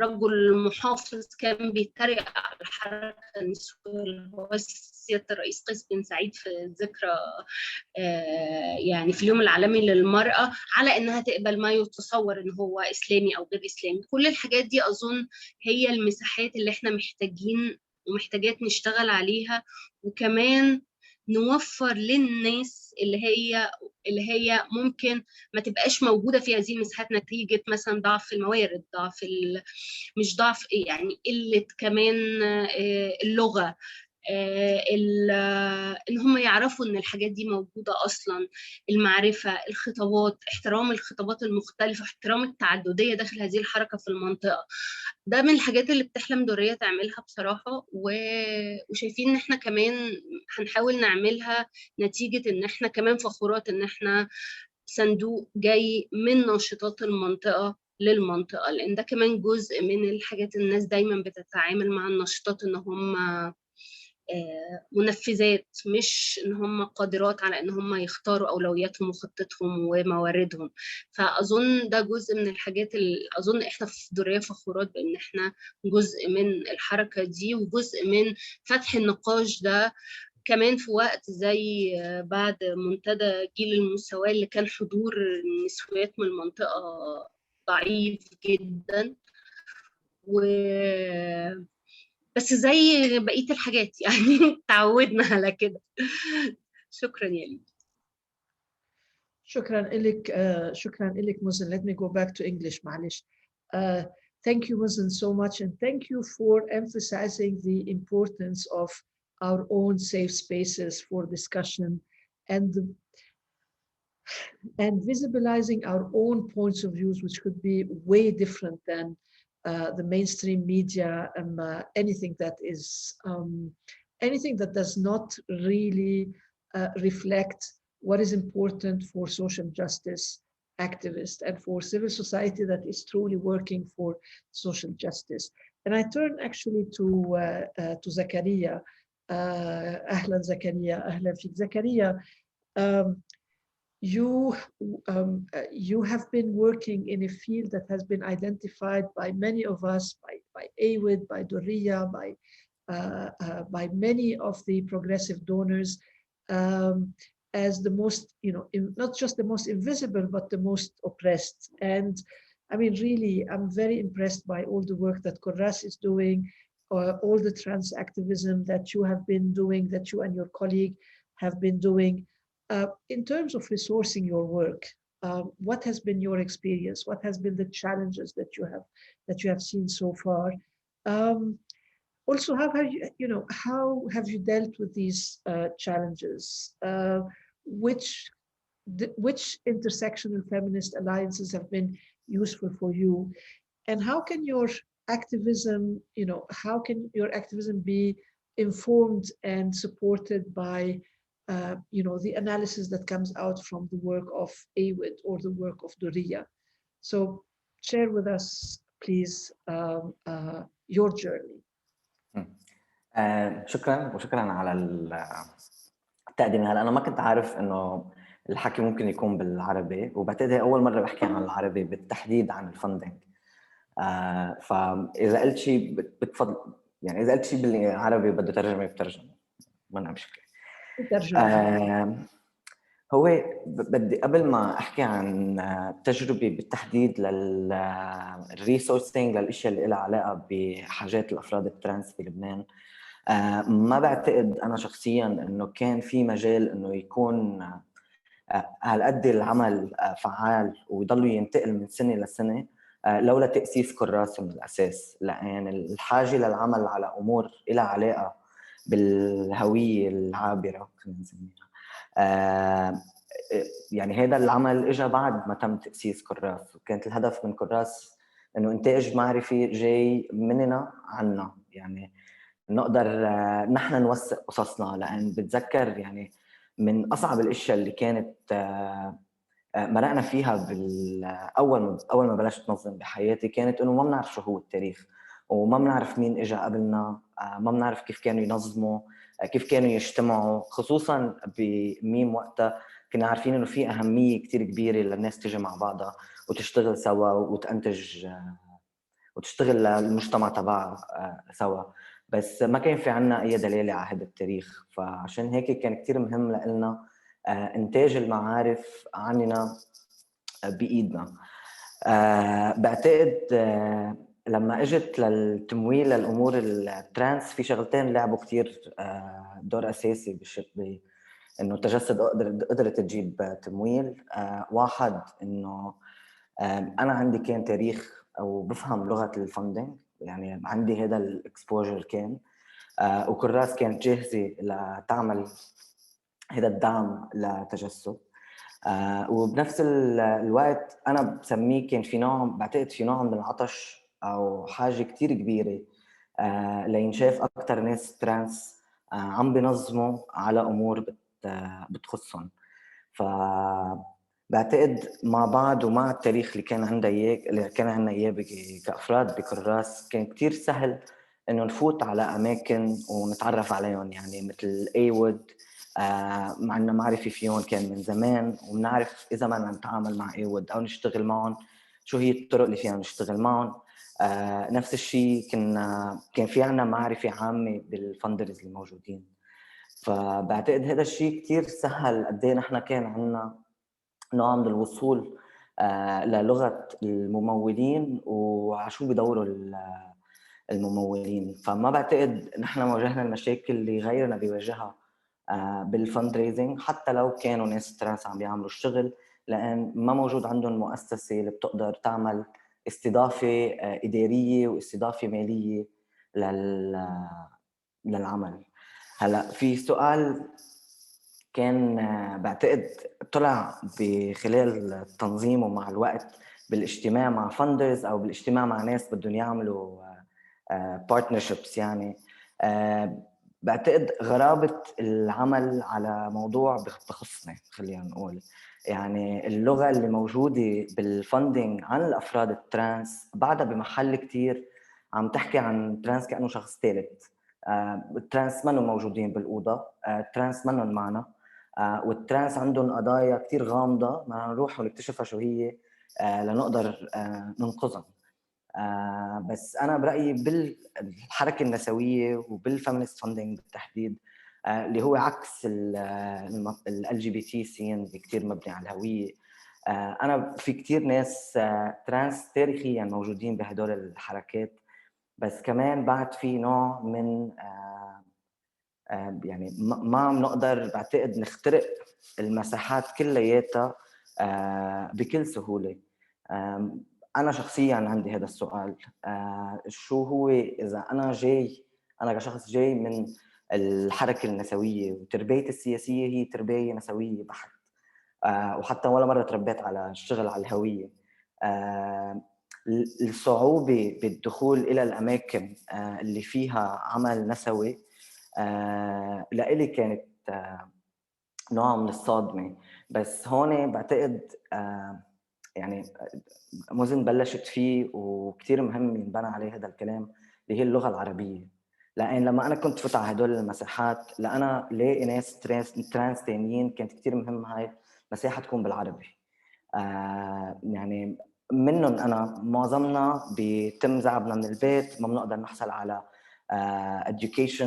رجل محافظ كان بيتريق على الحركة النسوية اللي هو سيادة الرئيس قيس بن سعيد في ذكرى يعني في اليوم العالمي للمرأة، على إنها تقبل ما يتصور إن هو إسلامي أو غير إسلامي. كل الحاجات دي أظن هي المساحات اللي إحنا محتاجين ومحتاجات نشتغل عليها، وكمان نوفر للناس اللي هي ممكن ما تبقاش موجودة في هذه المساحات نتيجة مثلا ضعف الموارد، مش ضعف يعني قلة كمان اللغة، ان هم يعرفوا ان الحاجات دي موجوده اصلا، المعرفه، الخطابات، احترام الخطابات المختلفه، احترام التعدديه داخل هذه الحركه في المنطقه. ده من الحاجات اللي بتحلم دورية تعملها بصراحه، وشايفين ان احنا كمان هنحاول نعملها نتيجه ان احنا كمان فخورات ان احنا صندوق جاي من ناشطات المنطقه للمنطقه، لان ده كمان جزء من الحاجات الناس دايما بتتعامل مع الناشطات ان هم منفذات، مش ان هم قادرات على ان هم يختاروا اولوياتهم وخطتهم ومواردهم. فاظن ده جزء من الحاجات اللي اظن احنا في دورية فخورات بان احنا جزء من الحركه دي، وجزء من فتح النقاش ده كمان في وقت زي بعد منتدى جيل المساواة اللي كان حضور النسويات من المنطقة ضعيف جدا، بس زي بقية الحاجات يعني تعودنا على كده. شكرا يا لي. شكرا لك Muzen. Let me go back to English معلش. Thank you Muzen so much, and thank you for emphasizing the importance of our own safe spaces for discussion and visibilizing our own points of views, which could be way different than the mainstream media, anything that does not really reflect what is important for social justice activists and for civil society that is truly working for social justice. And I turn actually to Zakaria. أهلا زكريا. أهلا فيك زكريا. You have been working in a field that has been identified by many of us, by AWID, by Doria, by many of the progressive donors, as the most, not just the most invisible, but the most oppressed. And I mean, really, I'm very impressed by all the work that Corras is doing, all the trans activism that you have been doing, that you and your colleague have been doing. In terms of resourcing your work, what has been your experience? What has been the challenges that you have seen so far? Also, how have you dealt with these challenges? Which intersectional feminist alliances have been useful for you, and how can your activism be informed and supported by the analysis that comes out from the work of AWID or the work of Doria? So share with us, please, your journey. شكرا على التقديم. هلا أنا ما كنت عارف إنه الحكي ممكن يكون بالعربي، وبعتقد هي أول مرة بحكي عن العربي بالتحديد عن الفندنج. فإذا قلت شيء بتفضل، يعني إذا قلت شيء بالعربي بده ترجمة بترجمة، ما أنا مشكلة. هو بدي قبل ما أحكي عن تجربة بالتحديد للريسورسينج للأشياء اللي لها علاقة بحاجات الأفراد الترانس في لبنان، ما بعتقد أنا شخصياً إنه كان في مجال إنه يكون هالقد العمل فعال ويضلوا ينتقل من سنة لسنة لولا تأسيس كراس من الأساس، لأن الحاجة للعمل على أمور لها علاقة بالهوية العابرة خلينا نسميها. يعني هذا العمل اجى بعد ما تم تأسيس كراس، وكانت الهدف من كراس انه انتاج معرفي جاي مننا عنا، يعني نقدر نحن نوثق قصصنا. لان بتذكر يعني من اصعب الاشياء اللي كانت مرقنا فيها اول ما بلشت نظم بحياتي كانت انه ما بنعرف شو هو التاريخ، وما بنعرف مين اجى قبلنا، ما بنعرف كيف كانوا ينظموا، كيف كانوا يجتمعوا، خصوصا بميم وقتها كنا عارفين انه في اهميه كتير كبيره للناس تيجي مع بعضها وتشتغل سوا وتنتج وتشتغل المجتمع تبعها سوا، بس ما كان في عنا اي دلاله على هذا التاريخ. فعشان هيك كان كتير مهم لنا انتاج المعارف عننا بايدنا. بعتقد لما اجت للتمويل للامور الترانس في شغلتين لعبوا كتير دور اساسي انه تجسد قدرت تجيب تمويل. واحد انه انا عندي كان تاريخ او بفهم لغه الفندنج، يعني عندي هذا الاكسبوجر كان، وكراس كانت جاهزه لتعمل هذا الدعم لتجسد. وبنفس الوقت انا بسميه كان في نوع، بعتقد في نوع من العطش او حاجه كتير كبيره لينشاف اكثر ناس ترانس عم بينظموا على امور بتخصهم. فبعتقد مع بعض ومع التاريخ اللي كان عندنا اياه كافراد بكراس، كان كتير سهل انه نفوت على اماكن ونتعرف عليهم، يعني مثل AWID معنا معرفة فيهم كان من زمان، وبنعرف إذا ما نتعامل مع AWID أو نشتغل معهم شو هي الطرق اللي فينا نشتغل معهم. نفس الشيء كان في عنا معرفة عامة بالفندرز اللي موجودين. فبعتقد هذا الشيء كتير سهل قد ايه نحن كان عنا نوع من الوصول للغة الممولين وعشو بدوروا الممولين. فما بعتقد نحن واجهنا المشاكل اللي غيرنا بيواجهها بالفند ريزنج، حتى لو كانوا ناس ترانس عم بيعملوا الشغل، لان ما موجود عندهم مؤسسه اللي بتقدر تعمل استضافه اداريه واستضافه ماليه للعمل. هلا في سؤال كان بعتقد طلع بخلال التنظيم ومع الوقت بالاجتماع مع فندرز او بالاجتماع مع ناس بدهم يعملوا بارتنرشيبس. يعني بعتقد غرابة العمل على موضوع بخصنا، خلينا نقول يعني اللغة اللي موجودة بالفندنج عن الأفراد الترانس بعدها بمحل كتير عم تحكي عن ترانس كأنه شخص ثالث. الترانس منهم موجودين بالأوضة، الترانس منهم معنا، والترانس عندهم قضايا كتير غامضة ما نروح ونكتشفها شو هي لنقدر ننقذها. بس أنا برأيي بالحركة النسوية وبالفيمينست فاندنج بالتحديد اللي هو عكس ال LGBT سين اللي كتير مبني على الهوية، أنا في كتير ناس ترانس تاريخيا موجودين بهدول الحركات، بس كمان بعد في نوع من يعني ما عم نقدر بعتقد نخترق المساحات كلياتها بكل سهولة. أنا شخصياً عندي هذا السؤال، شو هو إذا أنا كشخص جاي من الحركة النسوية وتربيتي السياسية هي تربية نسوية بحت، وحتى ولا مرة تربيت على الشغل على الهوية، الصعوبة بالدخول إلى الأماكن اللي فيها عمل نسوي لإلي كانت نوع من الصدمة. بس هون بعتقد يعني مزن بلشت فيه وكتير مهم ينبنى عليه هذا الكلام اللي هي اللغة العربية. لأن لما أنا كنت فت على هدول المساحات لأنا لاقي ناس ترانس تانيين كانت كتير مهم هاي مساحة تكون بالعربي. يعني منهم أنا معظمنا بيتم زعبنا من البيت، ما بنقدر نحصل على education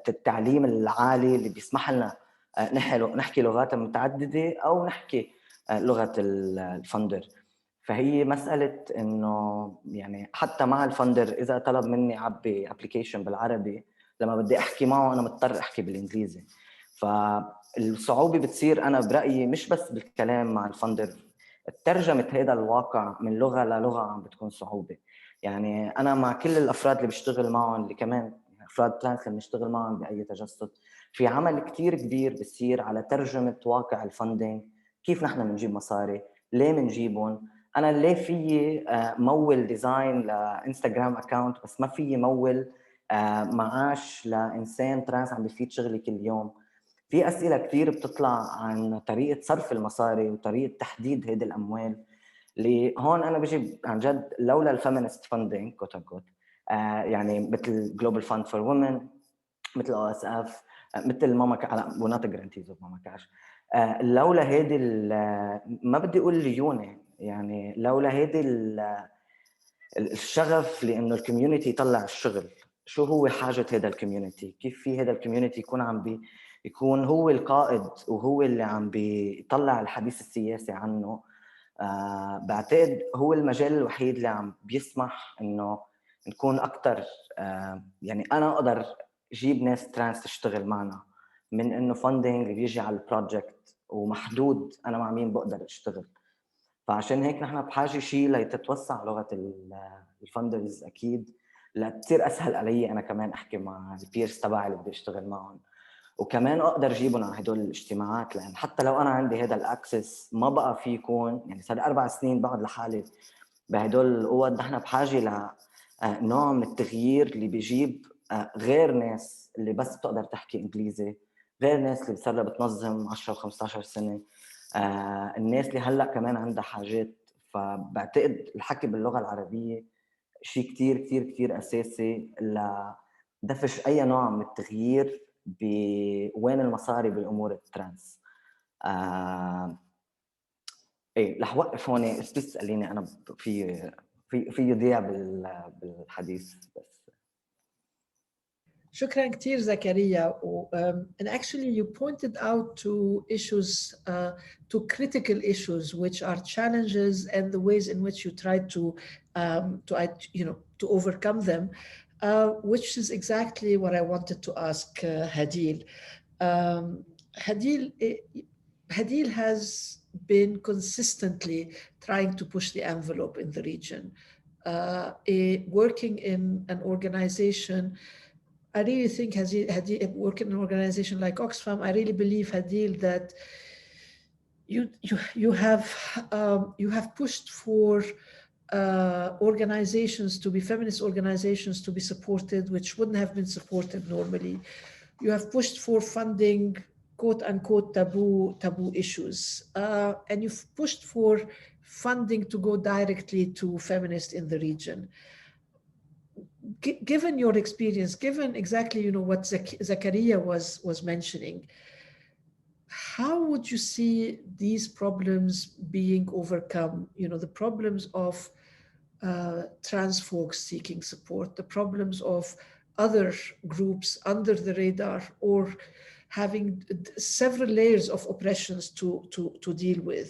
التعليم العالي اللي بيسمح لنا نحكي لغات متعددة أو نحكي لغة الفندر. فهي مسألة إنه يعني حتى مع الفندر إذا طلب مني أعبي أبليكيشن بالعربي لما بدي أحكي معه أنا مضطر أحكي بالإنجليزي. فالصعوبة بتصير أنا برأيي مش بس بالكلام مع الفندر، ترجمة هذا الواقع من لغة للغة عم بتكون صعوبة. يعني أنا مع كل الأفراد اللي بشتغل معهم اللي كمان أفراد ترانس اللي بنشتغل معهم بأي تجسد، في عمل كتير كبير بصير على ترجمة واقع الفندنج، كيف نحن بنجيب مصاري، ليه بنجيبهم، أنا ليه في مول ديزاين لإنستغرام أكاونت بس ما في مول معاش لإنسان ترانس عم بيفيد شغلي كل يوم. في أسئلة كتير بتطلع عن طريقة صرف المصاري وطريقة تحديد هيدي الأموال اللي هون أنا بجي عن جد لولا الفيمينست فاندينج كوت أنكوت يعني مثل جلوبال فاند فور وومن، مثل OSF، مثل ماما ونات جرانتيز اوف ماما كاش، لولا هيدي ما بدي اقول ليونه، يعني لولا هيدي الشغف لانه الكوميونتي يطلع الشغل. شو هو حاجه هذا الكوميونتي؟ كيف في هذا الكوميونتي يكون يكون هو القائد وهو اللي عم بيطلع الحديث السياسي عنه. بعتقد هو المجال الوحيد اللي عم بيسمح انه نكون اكثر يعني انا اقدر جيب ناس ترانس تشتغل معنا من انه فاندنج بيجي على البروجكت ومحدود انا مع مين بقدر اشتغل. فعشان هيك نحن بحاجه شيء لتتوسع لغه الفاندرز اكيد لتصير اسهل علي انا كمان احكي مع البيرز تبعي اللي بدي اشتغل معهم، وكمان اقدر اجيبهم على هدول الاجتماعات. لان حتى لو انا عندي هذا الاكسس ما بقى في يكون، يعني صار 4 سنين بقعد لحالي بهدول الاوض. نحن بحاجه لنوع من التغيير اللي بيجيب غير ناس اللي بس بتقدر تحكي انجليزي، غير ناس اللي صار لها بتنظم 10 و15 سنه، الناس اللي هلا كمان عندها حاجات. فبعتقد الحكي باللغه العربيه شيء كتير كتير كتير اساسي لدفش اي نوع من التغيير بوين المصاري بالامور الترانس. ايه رح وقف هون، بس تساليني انا في يضيع بالحديث بس. شكرا كثير زكريا. And actually you pointed out to issues, to critical issues, which are challenges and the ways in which you try to overcome them, which is exactly what I wanted to ask Hadil. Hadil has been consistently trying to push the envelope in the region, working in an organization. I really think Hadil work in an organization like Oxfam. I really believe, Hadil, that you have pushed for organizations to be feminist organizations to be supported, which wouldn't have been supported normally. You have pushed for funding quote unquote taboo issues, and you've pushed for funding to go directly to feminists in the region. Given your experience, given exactly what Zakaria was mentioning, how would you see these problems being overcome? The problems of trans folks seeking support, the problems of other groups under the radar or having several layers of oppressions to deal with.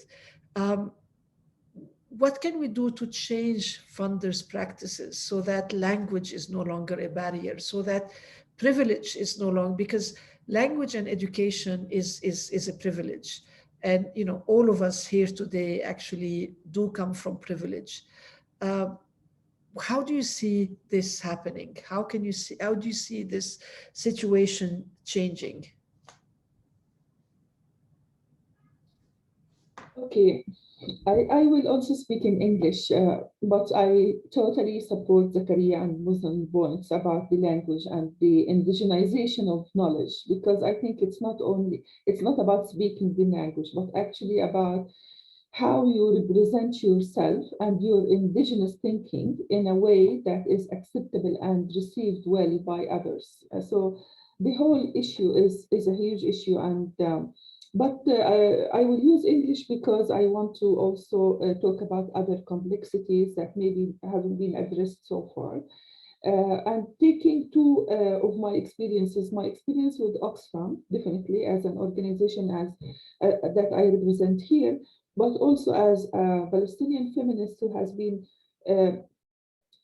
What can we do to change funders' practices so that language is no longer a barrier, so that privilege is no longer, because language and education is a privilege. And all of us here today actually do come from privilege. How do you see this happening? How do you see this situation changing? Okay, I will also speak in English, but I totally support Zakaria and Muslim points about the language and the indigenization of knowledge, because I think it's not about speaking the language, but actually about how you represent yourself and your indigenous thinking in a way that is acceptable and received well by others. So the whole issue is a huge issue, and but I will use English because I want to also talk about other complexities that maybe haven't been addressed so far. And taking two of my experiences, my experience with Oxfam, definitely as an organization that I represent here, but also as a Palestinian feminist who has been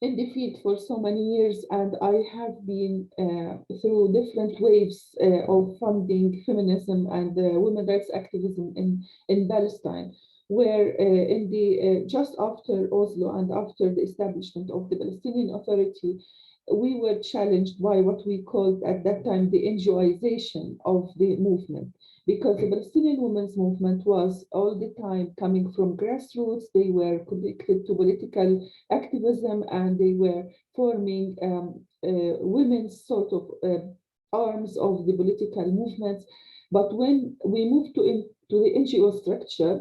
in the field for so many years, and I have been through different waves of funding feminism and women's rights activism in Palestine, where in the just after Oslo and after the establishment of the Palestinian Authority, we were challenged by what we called at that time the NGOization of the movement, because the Palestinian women's movement was all the time coming from grassroots. They were connected to political activism, and they were forming women's sort of arms of the political movements. But when we moved to the NGO structure,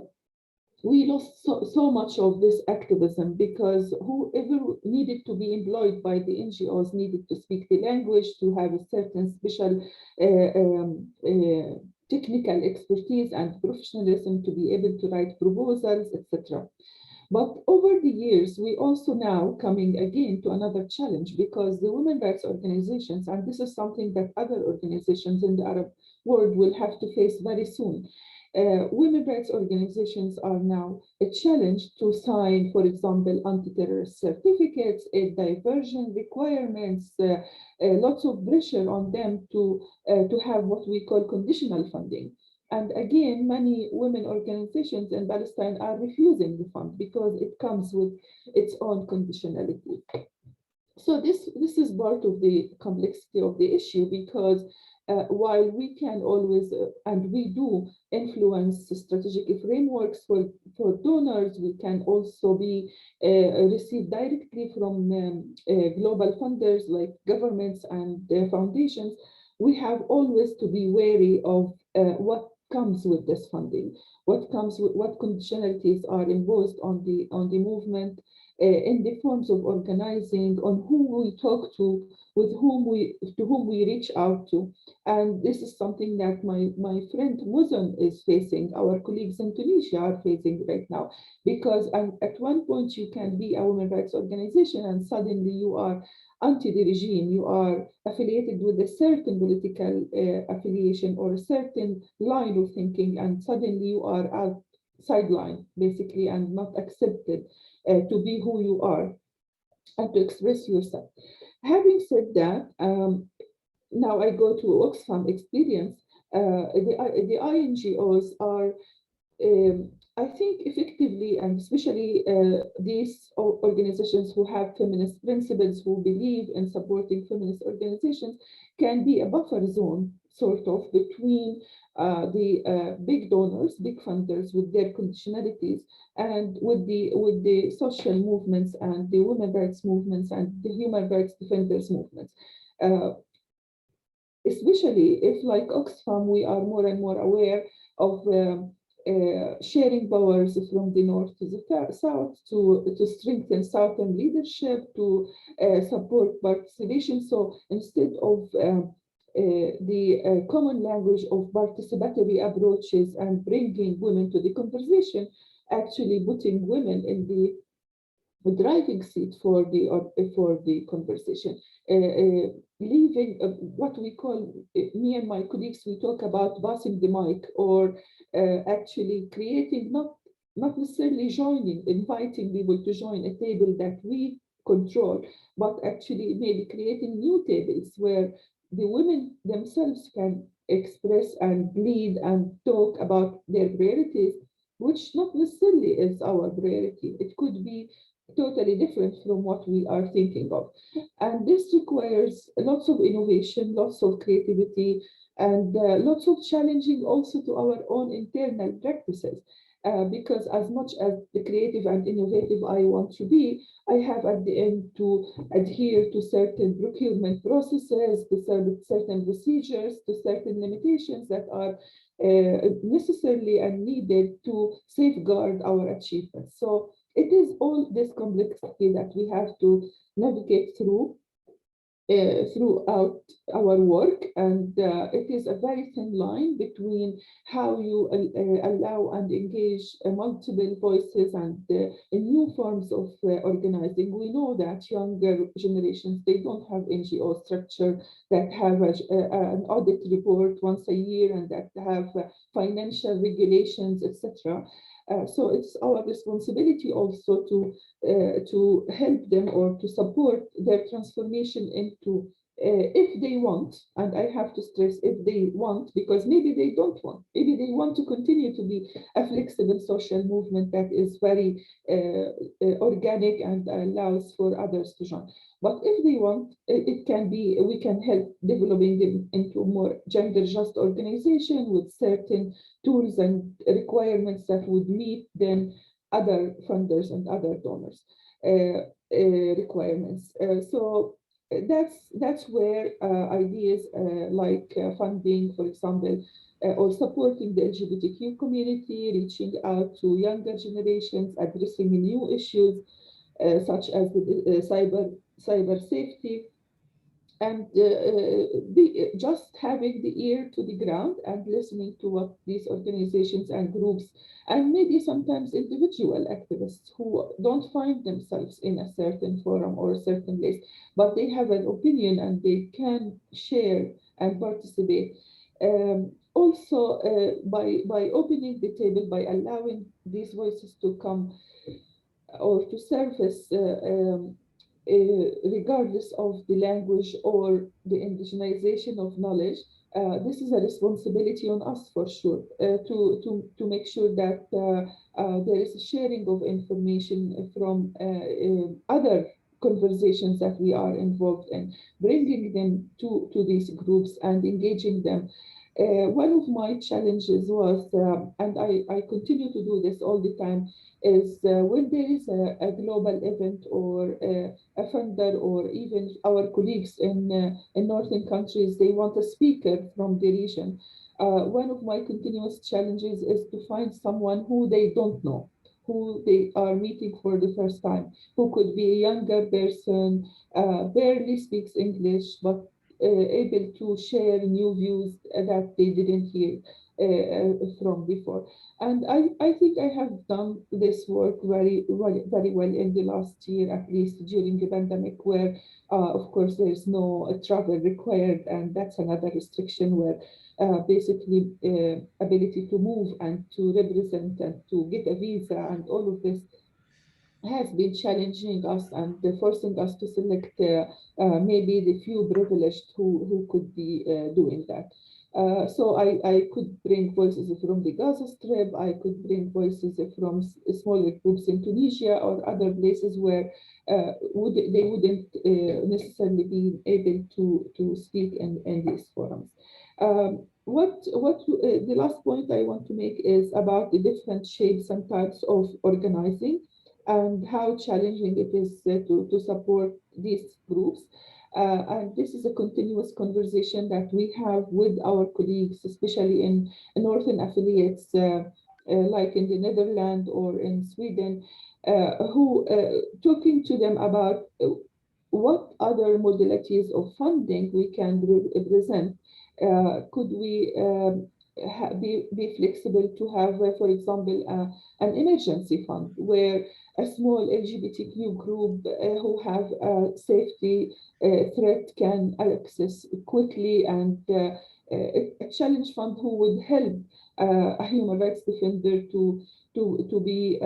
we lost so much of this activism, because whoever needed to be employed by the NGOs needed to speak the language, to have a certain special technical expertise and professionalism to be able to write proposals, etc. But over the years, we also now coming again to another challenge, because the women's rights organizations, and this is something that other organizations in the Arab world will have to face very soon. Women's rights organizations are now a challenge to sign, for example, anti-terrorist certificates, aid diversion requirements, lots of pressure on them to have what we call conditional funding. And again, many women organizations in Palestine are refusing the fund because it comes with its own conditionality. So this is part of the complexity of the issue, because while we can always and we do influence strategic frameworks for donors, we can also be received directly from global funders like governments and foundations. We have always to be wary of what comes with this funding, what conditionalities are imposed on the movement, in the forms of organizing, on who we talk to, to whom we reach out to. And this is something that my friend Muzan is facing, our colleagues in Tunisia are facing right now, because at one point you can be a women's rights organization and suddenly you are anti the regime, you are affiliated with a certain political affiliation or a certain line of thinking, and suddenly you are out sidelined basically and not accepted to be who you are and to express yourself. Having said that, now I go to Oxfam experience. The INGOs are, I think, effectively, and especially these organizations who have feminist principles, who believe in supporting feminist organizations, can be a buffer zone, sort of, between the big donors, big funders with their conditionalities, and with the social movements and the women's rights movements and the human rights defenders movements. Especially if, like Oxfam, we are more and more aware of sharing powers from the north to the south, to strengthen southern leadership, to support participation. So instead of the common language of participatory approaches and bringing women to the conversation, actually putting women in the driving seat for the conversation, leaving what we call, me and my colleagues, we talk about passing the mic, or actually creating, not necessarily joining, inviting people to join a table that we control, but actually maybe creating new tables where the women themselves can express and lead and talk about their priorities, which not necessarily is our priority. It could be totally different from what we are thinking of. And this requires lots of innovation, lots of creativity, and lots of challenging also to our own internal practices. Because as much as the creative and innovative I want to be, I have at the end to adhere to certain procurement processes, to certain procedures, to certain limitations that are necessarily and needed to safeguard our achievements. So it is all this complexity that we have to navigate through throughout our work, and it is a very thin line between how you allow and engage multiple voices and new forms of organizing. We know that younger generations, they don't have NGO structure, that have an audit report once a year, and that have financial regulations, etc. So it's our responsibility also to help them or to support their transformation into, if they want, and I have to stress if they want, because maybe they don't want, maybe they want to continue to be a flexible social movement that is very organic and allows for others to join. But if they want, it can be, we can help developing them into more gender just organization with certain tools and requirements that would meet them other funders and other donors requirements. So that's where ideas like funding, for example, or supporting the LGBTQ community, reaching out to younger generations, addressing new issues such as cyber safety, and just having the ear to the ground and listening to what these organizations and groups, and maybe sometimes individual activists who don't find themselves in a certain forum or a certain place, but they have an opinion and they can share and participate. Also, by opening the table, by allowing these voices to come or to surface regardless of the language or the indigenization of knowledge, this is a responsibility on us for sure, to make sure that there is a sharing of information from other conversations that we are involved in, bringing them to these groups and engaging them. One of my challenges was, and I continue to do this all the time, is when there is a global event or a funder or even our colleagues in northern countries, they want a speaker from the region. One of my continuous challenges is to find someone who they don't know, who they are meeting for the first time, who could be a younger person, barely speaks English, but able to share new views that they didn't hear from before. And I think I have done this work very well in the last year, at least during the pandemic, where of course there's no travel required, and that's another restriction where basically ability to move and to represent and to get a visa and all of this has been challenging us and forcing us to select maybe the few privileged who could be doing that. So I could bring voices from the Gaza Strip, I could bring voices from smaller groups in Tunisia or other places where they wouldn't necessarily be able to speak in these forums. The last point I want to make is about the different shapes and types of organizing and how challenging it is to support these groups. And this is a continuous conversation that we have with our colleagues, especially in northern affiliates, like in the Netherlands or in Sweden, who talking to them about what other modalities of funding we can present. Could we be flexible to have, for example, an emergency fund where a small LGBTQ group who have a safety threat can access quickly, and a challenge fund who would help a human rights defender to be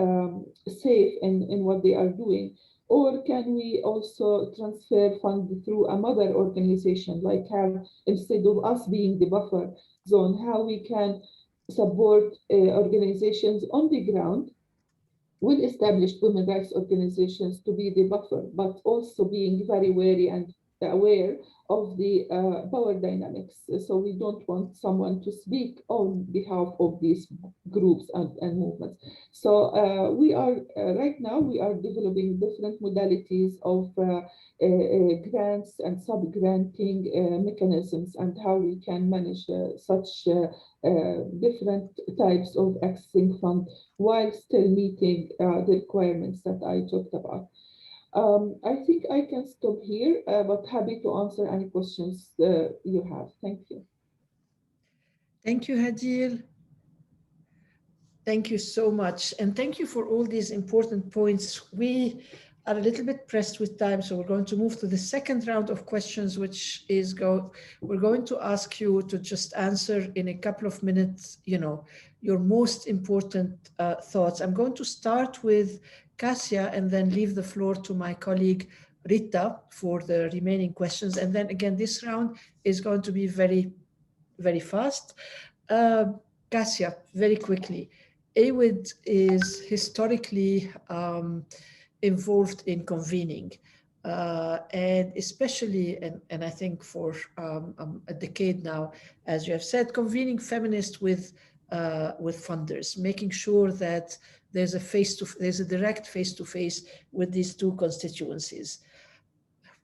safe in what they are doing? Or can we also transfer funds through a mother organization, like have, instead of us being the buffer zone, how we can support organizations on the ground, well-established women rights organizations, to be the buffer, but also being very wary and aware of the power dynamics. So we don't want someone to speak on behalf of these groups and movements. So we are right now, we are developing different modalities of grants and sub-granting mechanisms and how we can manage such different types of accessing funds while still meeting the requirements that I talked about. I think I can stop here, but happy to answer any questions you have. Thank you. Thank you, Hadil. Thank you so much. And thank you for all these important points. We are a little bit pressed with time, so we're going to move to the second round of questions, which is we're going to ask you to just answer in a couple of minutes, your most important thoughts. I'm going to start with Cassia and then leave the floor to my colleague Rita for the remaining questions. And then again, this round is going to be very, very fast. Cassia, very quickly. AWID is historically involved in convening, and especially, and I think for a decade now, as you have said, convening feminists with funders, making sure that there's a direct face-to-face with these two constituencies.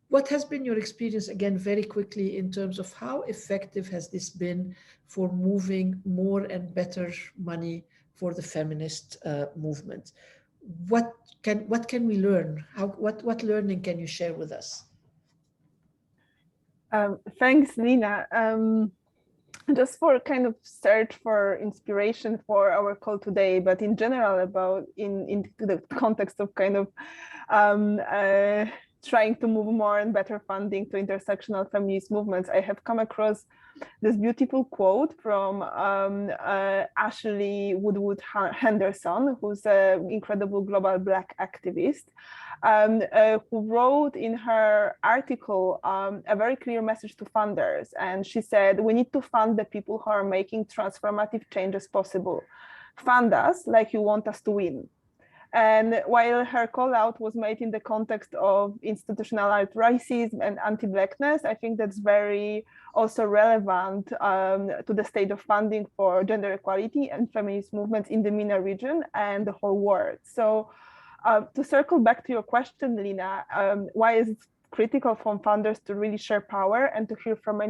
What has been your experience, again, very quickly, in terms of how effective has this been for moving more and better money for the feminist movement? What can we learn? What learning can you share with us? Thanks, Nina. Just for kind of search for inspiration for our call today, but in general about in the context of kind of trying to move more and better funding to intersectional feminist movements, I have come across this beautiful quote from Ashley Woodward Henderson, who's an incredible global Black activist, who wrote in her article a very clear message to funders. And she said, we need to fund the people who are making transformative changes possible. Fund us like you want us to win. And while her call out was made in the context of institutionalized racism and anti-Blackness, I think that's very also relevant to the state of funding for gender equality and feminist movements in the MENA region and the whole world. So to circle back to your question, Lina, why is it critical for funders to really share power and to hear from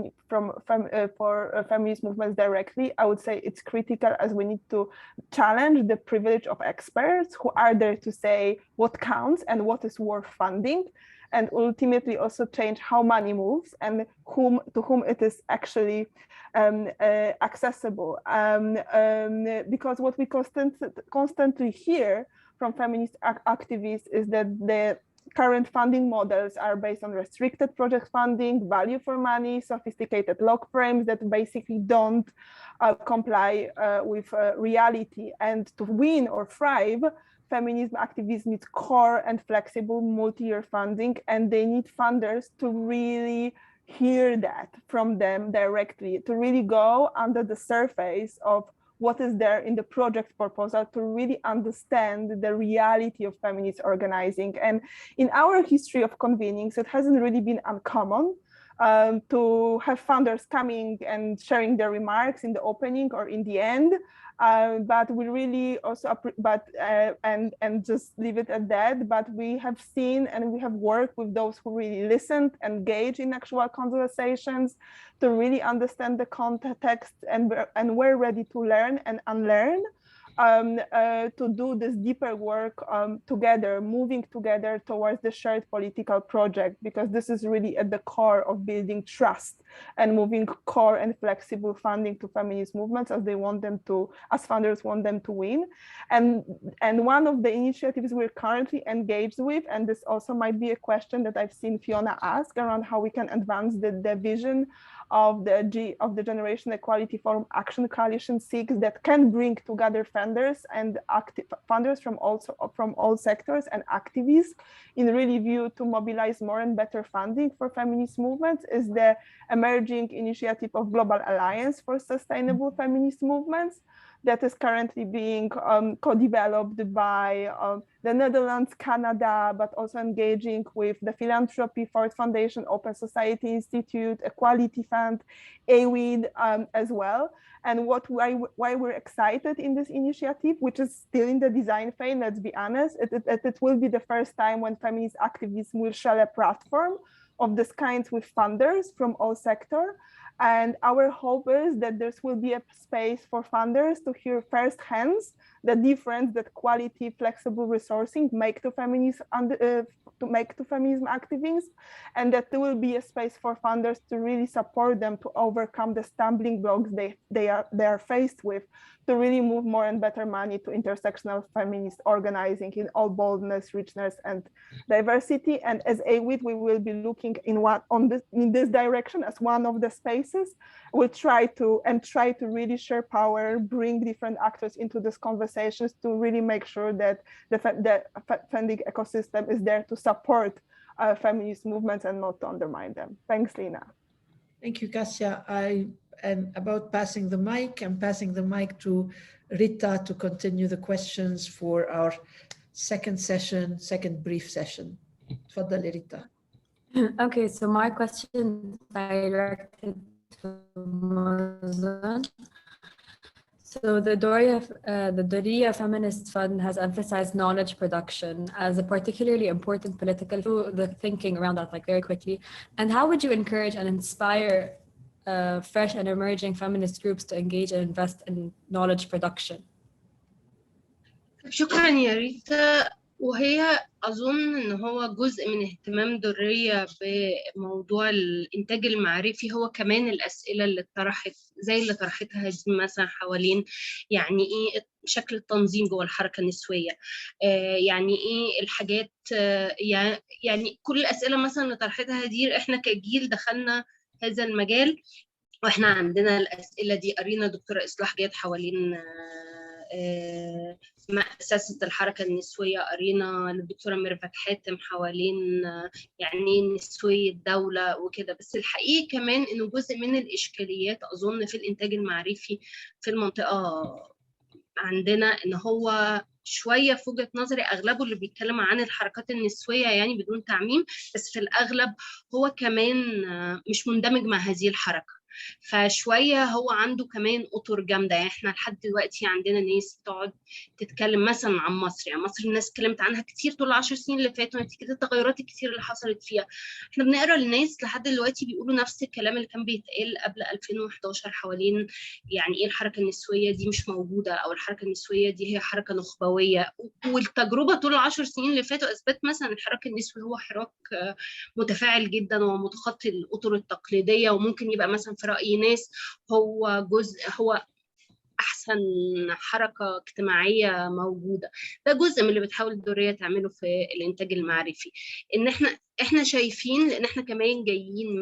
feminist movements directly? I would say it's critical as we need to challenge the privilege of experts who are there to say what counts and what is worth funding, and ultimately also change how money moves and to whom it is actually accessible. Because what we constantly hear from feminist activists is that the current funding models are based on restricted project funding, value for money, sophisticated log frames that basically don't comply with reality. And to win or thrive, feminism activists need core and flexible multi-year funding, and they need funders to really hear that from them directly, to really go under the surface of what is there in the project proposal, to really understand the reality of feminist organizing. And in our history of convenings, it hasn't really been uncommon to have funders coming and sharing their remarks in the opening or in the end. But we really also, and just leave it at that. But we have seen and we have worked with those who really listened, engaged in actual conversations, to really understand the context, and were ready to learn and unlearn, to do this deeper work together, moving together towards the shared political project, because this is really at the core of building trust and moving core and flexible funding to feminist movements as they want them to, as funders want them to win. And one of the initiatives we're currently engaged with, and this also might be a question that I've seen Fiona ask around how we can advance the vision of the Generation Equality Forum Action Coalition 6 that can bring together funders and funders from all sectors and activists in really view to mobilize more and better funding for feminist movements, is the emerging initiative of Global Alliance for Sustainable Feminist Movements that is currently being co-developed by the Netherlands, Canada, but also engaging with the Philanthropy Ford Foundation, Open Society Institute, Equality Fund, AWID as well. And why we're excited in this initiative, which is still in the design phase, let's be honest, it will be the first time when feminist activists will share a platform of this kind with funders from all sectors. And our hope is that there will be a space for funders to hear firsthand the difference that quality, flexible resourcing make to feminism activism, and that there will be a space for funders to really support them to overcome the stumbling blocks they are faced with, to really move more and better money to intersectional feminist organizing in all boldness, richness, and diversity. And as AWID, we will be looking in this direction as one of the spaces. We'll try to really share power, bring different actors into these conversations to really make sure that the funding ecosystem is there to support feminist movements and not to undermine them. Thanks, Lina. Thank you, Kasia. And about passing the mic, I'm passing the mic to Rita to continue the questions for our second brief session. Tfadali, Rita. Okay, so my question is directed to Mazan. So the Doria Feminist Fund has emphasized knowledge production as a particularly important political tool, the thinking around that like very quickly. And how would you encourage and inspire fresh and emerging feminist groups to engage and invest in knowledge production? شكرا يا ريتا. وهي أظن إن هو جزء من اهتمام درية بموضوع الإنتاج المعرفي هو كمان الأسئلة اللي زي اللي طرحتها دي مثلا حوالين يعني إيه شكل التنظيم جوه الحركة النسوية، يعني إيه الحاجات، يعني كل الأسئلة مثلا اللي طرحتها دي إحنا كجيل دخلنا هذا المجال وإحنا عندنا الأسئلة دي. قرينا دكتورة إصلاح جاد حوالين مؤسسة الحركة النسوية، قرينا للدكتورة ميرفت حاتم حوالين يعني نسوية الدولة وكده. بس الحقيقة كمان إنه جزء من الإشكاليات أظن في الإنتاج المعرفي في المنطقة عندنا إن هو شويه في وجهه نظري اغلبه اللي بيتكلم عن الحركات النسويه يعني بدون تعميم، بس في الاغلب هو كمان مش مندمج مع هذه الحركه. فشويه هو عنده كمان اطر جامده. يعني احنا لحد دلوقتي عندنا ناس بتقعد تتكلم مثلا عن مصر، يعني مصر الناس اتكلمت عنها كتير طول 10 سنين اللي فاتوا نتيجه التغيرات الكتير اللي حصلت فيها. احنا بنقرا الناس لحد دلوقتي بيقولوا نفس الكلام اللي كان بيتقال قبل 2011 حوالين يعني ايه الحركه النسويه دي مش موجوده، او الحركه النسويه دي هي حركه نخبويه. والتجربه طول 10 سنين اللي فاتوا اثبت مثلا الحراك النسوي هو حراك متفاعل جدا ومتخطي الاطر التقليديه، وممكن يبقى مثلا في راي ناس هو جزء، هو احسن حركه اجتماعيه موجوده. ده جزء من اللي بتحاول الدوريه تعمله في الانتاج المعرفي، ان احنا شايفين، لان احنا كمان جايين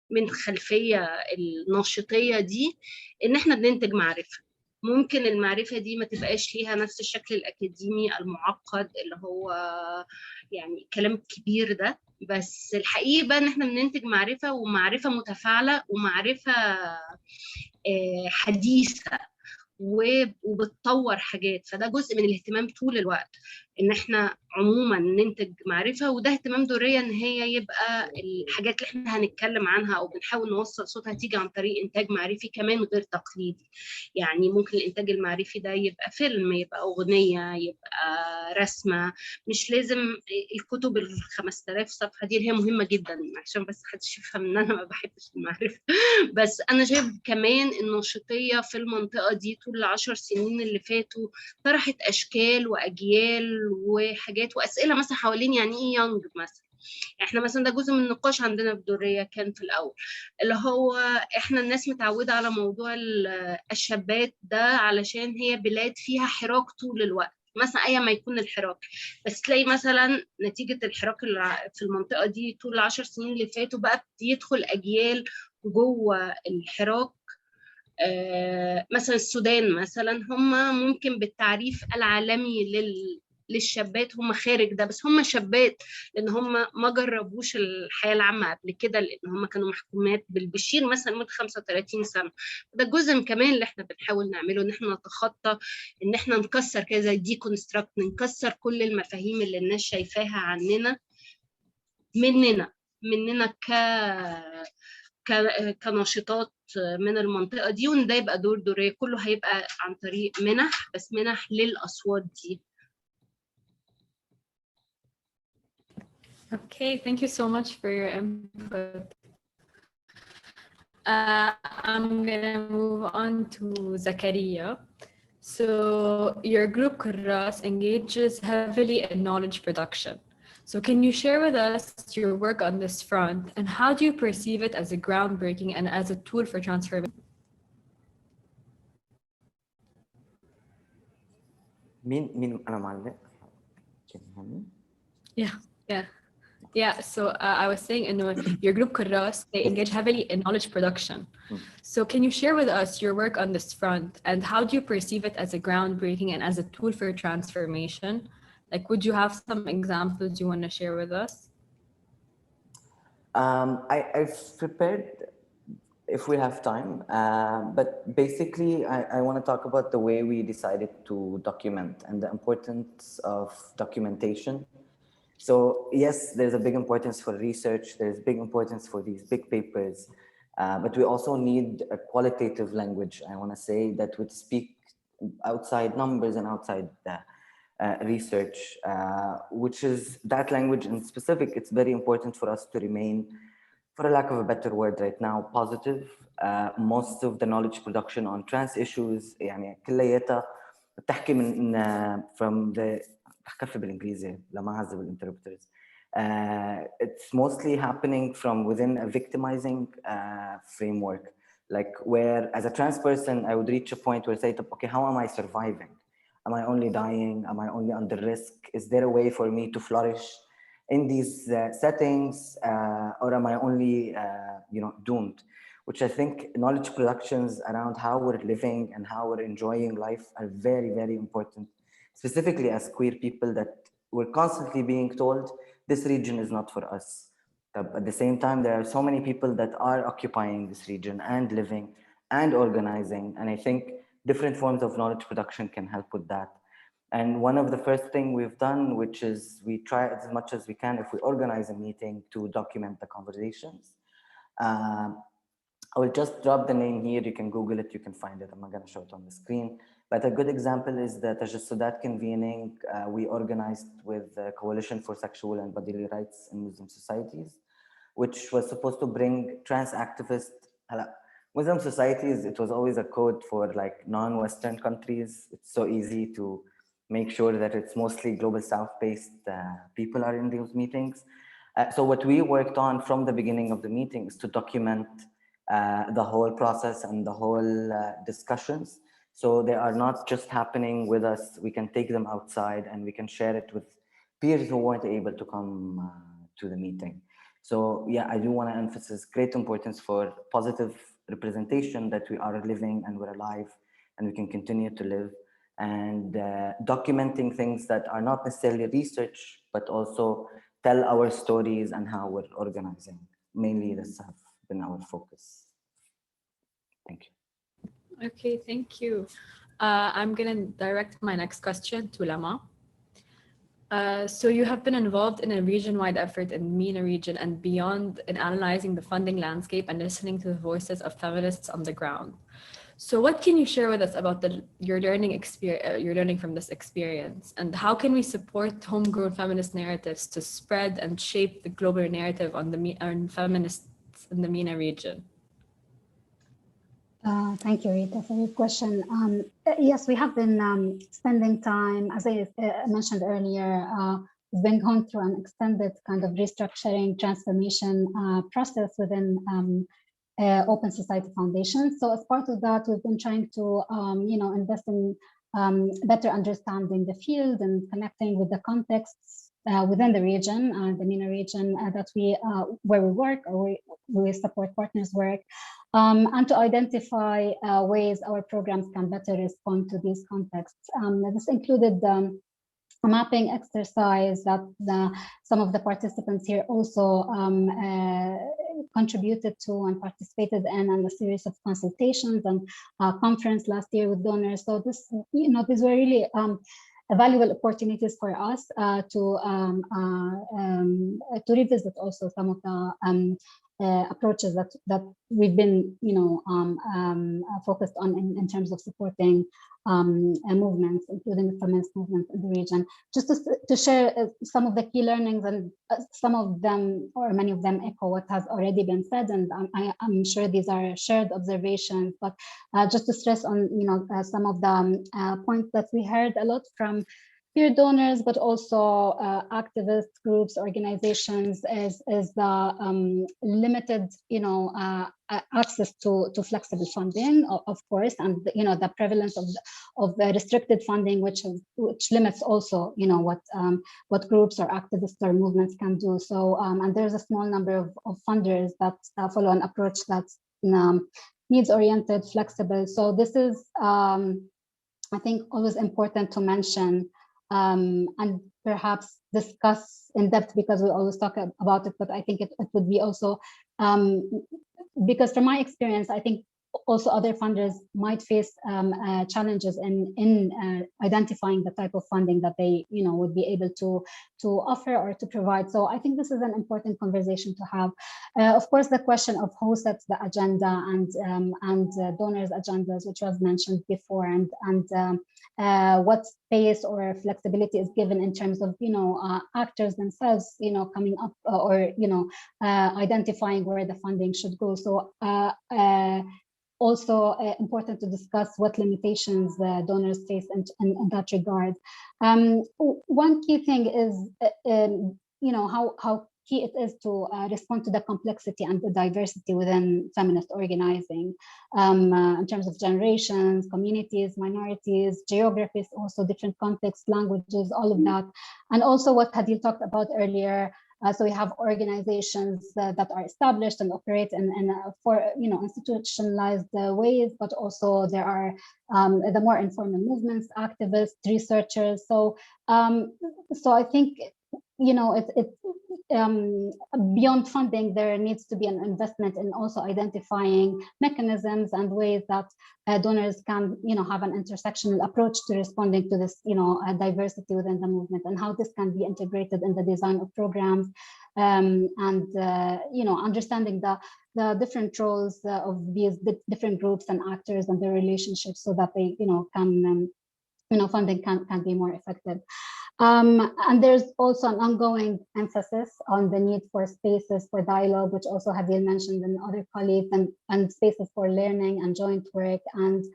من خلفيه الناشطيه دي، ان احنا بننتج معرفه. ممكن المعرفه دي ما تبقاش ليها نفس الشكل الاكاديمي المعقد اللي هو يعني كلام كبير ده، بس الحقيقه بقى ان احنا بننتج معرفه، ومعرفه متفاعله، ومعرفه حديثه وبتطور حاجات. فده جزء من الاهتمام طول الوقت، ان احنا عموما ننتج معرفه، وده اهتمام دوريه ان هي يبقى الحاجات اللي احنا هنتكلم عنها او بنحاول نوصل صوتها تيجي عن طريق انتاج معرفي كمان غير تقليدي. يعني ممكن الانتاج المعرفي ده يبقى فيلم، يبقى اغنيه، يبقى رسمه. مش لازم الكتب ال 5000 صفحه دي اللي هي مهمه جدا، عشان بس محدش يفهم ان انا ما بحبش المعرفه. بس انا شايف كمان الناشطيه في المنطقه دي طول ال10 سنين اللي فاتوا طرحت اشكال واجيال وحاجات واسئله مثلا حوالين يعني ايه يونج مثلا. احنا مثلا ده جزء من النقاش عندنا في الدوريه كان في الاول، اللي هو احنا الناس متعوده على موضوع الشابات ده علشان هي بلاد فيها حراك طول الوقت، مثلا ايا ما يكون الحراك. بس تلاقي مثلا نتيجه الحراك في المنطقه دي طول ال10 سنين اللي فاتوا بقى بيدخل اجيال جوه الحراك. مثلا السودان مثلا هم ممكن بالتعريف العالمي للشابات هم خارج ده، بس هم شابات لان هم ما جربوش الحياه العامه قبل كده، لان هم كانوا محكومات بالبشير مثلا لمده 35 سنه. ده جزء كمان اللي احنا بنحاول نعمله، ان احنا نتخطى، ان احنا نكسر كده زي دي كونستراكت، نكسر كل المفاهيم اللي الناس شايفاها عننا مننا كناشطات من المنطقة دي، وإن ده يبقى دورية كله هيبقى عن طريق منح، بس منح للأصوات دي. Okay, thank you so much for your input. I'm gonna move on to Zakaria. So your group Kurras engages heavily in knowledge production. So can you share with us your work on this front, and how do you perceive it as a groundbreaking and as a tool for transformation? مين أنا معلق؟ Yeah. So I was saying, your group Kurras, they engage heavily in knowledge production. So can you share with us your work on this front, and how do you perceive it as a groundbreaking and as a tool for transformation? Like, would you have some examples you want to share with us? I've prepared if we have time, but basically I want to talk about the way we decided to document and the importance of documentation. So yes, there's a big importance for research, there's big importance for these big papers, but we also need a qualitative language, I want to say, that would speak outside numbers and outside research, which is that language in specific. It's very important for us to remain, for a lack of a better word right now, positive. Most of the knowledge production on trans issues يعني كلياتها بتحكي من from the بحكي بالانجليزي لما اعذب الانتربريترز. It's mostly happening from within a victimizing framework, like where as a trans person I would reach a point where I say, okay, how am I surviving? Am I only dying? Am I only under risk? Is there a way for me to flourish in these settings, or am I only doomed? Which I think knowledge productions around how we're living and how we're enjoying life are very, very important, specifically as queer people, that we're constantly being told this region is not for us. But at the same time, there are so many people that are occupying this region and living and organizing, and I think different forms of knowledge production can help with that. And one of the first thing we've done, which is we try as much as we can, if we organize a meeting, to document the conversations. I will just drop the name here. You can Google it. You can find it. I'm not going to show it on the screen. But a good example is the Tajassudat convening we organized with the Coalition for Sexual and Bodily Rights in Muslim Societies, which was supposed to bring trans activists. Muslim societies, it was always a code for like non-Western countries. It's so easy to make sure that it's mostly global South-based people are in those meetings. So what we worked on from the beginning of the meeting is to document the whole process and the whole discussions. So they are not just happening with us. We can take them outside and we can share it with peers who weren't able to come to the meeting. So yeah, I do want to emphasize great importance for positive representation that we are living and we're alive and we can continue to live, and documenting things that are not necessarily research, but also tell our stories and how we're organizing. Mainly this have been our focus. Thank you. Okay, thank you. I'm going to direct my next question to Lama. So you have been involved in a region-wide effort in the MENA region and beyond in analyzing the funding landscape and listening to the voices of feminists on the ground. So what can you share with us about your learning from this experience, and how can we support homegrown feminist narratives to spread and shape the global narrative on feminists in the MENA region? Thank you, Rita, for your question. Yes, we have been spending time, as I mentioned earlier, we've been going through an extended kind of restructuring transformation process within Open Society Foundation. So as part of that, we've been trying to, invest in better understanding the field and connecting with the contexts within the region, the MENA region that where we work or we support partners work, and to identify ways our programs can better respond to these contexts. This included a mapping exercise that some of the participants here also contributed to and participated in, and a series of consultations and conference last year with donors. So these were really valuable opportunities for us to revisit also some of the approaches that we've been, focused on in terms of supporting movements, including the feminist movements in the region. Just to share some of the key learnings, and some of them or many of them echo what has already been said, and I'm sure these are shared observations. But just to stress on, some of the points that we heard a lot from peer donors, but also activist groups, organizations, is the limited, access to flexible funding, of course, and the prevalence of the restricted funding, which limits also, what groups or activists or movements can do. So, and there's a small number of funders that follow an approach that's needs-oriented, flexible. So this is, I think, always important to mention. And perhaps discuss in depth, because we always talk about it, but I think it would be also, because from my experience, I think also other funders might face challenges in identifying the type of funding that they would be able to offer or to provide. So I think this is an important conversation to have. Of course, the question of who sets the agenda and donors' agendas, which was mentioned before, and what space or flexibility is given in terms of actors themselves coming up or identifying where the funding should go. So also important to discuss what limitations donors face in that regard. One key thing is how key it is to respond to the complexity and the diversity within feminist organizing, in terms of generations, communities, minorities, geographies, also different contexts, languages, all of that. And also what Hadil talked about earlier, so we have organizations that are established and operate in institutionalized ways, but also there are the more informal movements, activists, researchers. So I think beyond funding, there needs to be an investment in also identifying mechanisms and ways that donors can, have an intersectional approach to responding to this, diversity within the movement, and how this can be integrated in the design of programs, and understanding the different roles of these different groups and actors and their relationships, so that they, can, funding can be more effective. And there's also an ongoing emphasis on the need for spaces for dialogue, which also have been mentioned in other colleagues, and spaces for learning and joint work, and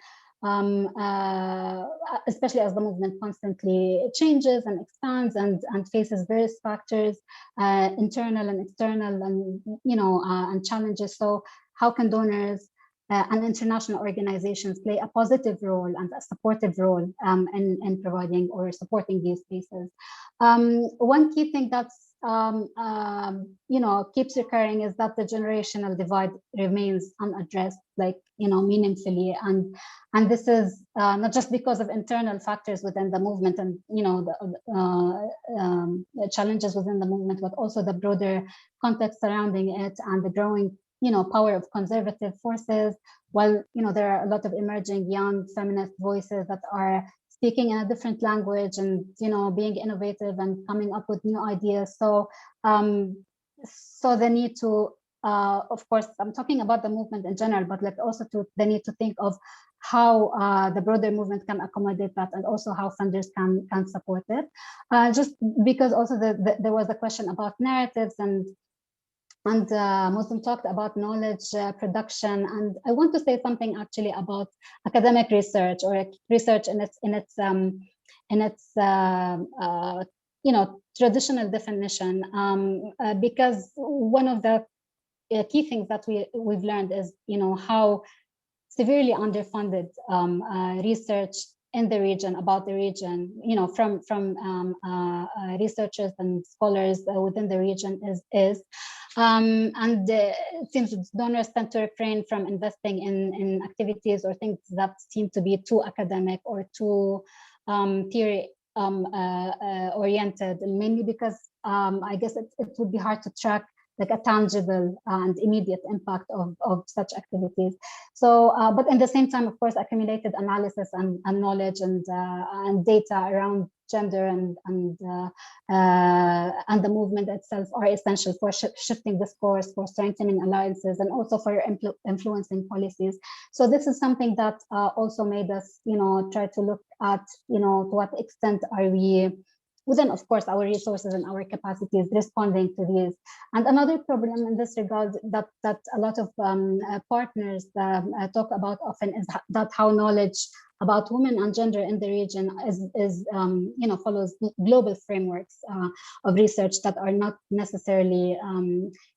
especially as the movement constantly changes and expands and faces various factors, internal and external, and and challenges. So how can donors and international organizations play a positive role and a supportive role in providing or supporting these spaces? One key thing that's keeps recurring is that the generational divide remains unaddressed, meaningfully, and this is not just because of internal factors within the movement and the challenges within the movement, but also the broader context surrounding it and the growing power of conservative forces, while there are a lot of emerging young feminist voices that are speaking in a different language and being innovative and coming up with new ideas. So so the need to of course, I'm talking about the movement in general, but also the need to think of how the broader movement can accommodate that, and also how funders can support it. Just because also there was a question about narratives, and Muslim talked about knowledge production, and I want to say something actually about academic research, or research in its traditional definition, because one of the key things that we've learned is how severely underfunded research in the region, about the region, from researchers and scholars within the region is. And it seems donors tend to refrain from investing in activities or things that seem to be too academic or too theory oriented, mainly because I guess it would be hard to track a tangible and immediate impact of such activities. So, but at the same time, of course, accumulated analysis and knowledge and data around gender and the movement itself are essential for shifting discourse, for strengthening alliances, and also for influencing policies. So this is something that also made us, try to look at, to what extent are we, within, of course, our resources and our capacities, responding to these. And another problem in this regard that a lot of partners talk about often is that how knowledge about women and gender in the region follows global frameworks of research that are not necessarily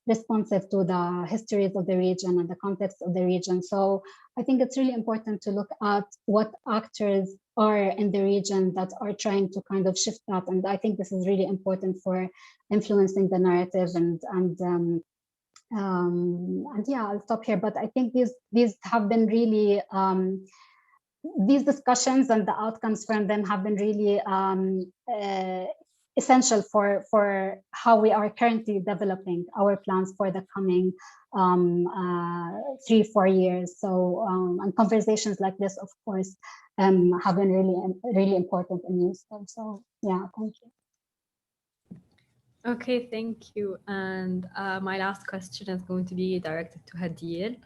responsive to the histories of the region and the context of the region. So I think it's really important to look at what actors are in the region that are trying to kind of shift that. And I think this is really important for influencing the narrative and yeah, I'll stop here. But I think these have been really, these discussions and the outcomes from them have been really essential for how we are currently developing our plans for the coming 3-4 years. So and conversations like this, of course, have been really important and useful. So yeah, thank you. Okay, thank you. And my last question is going to be directed to Hadil.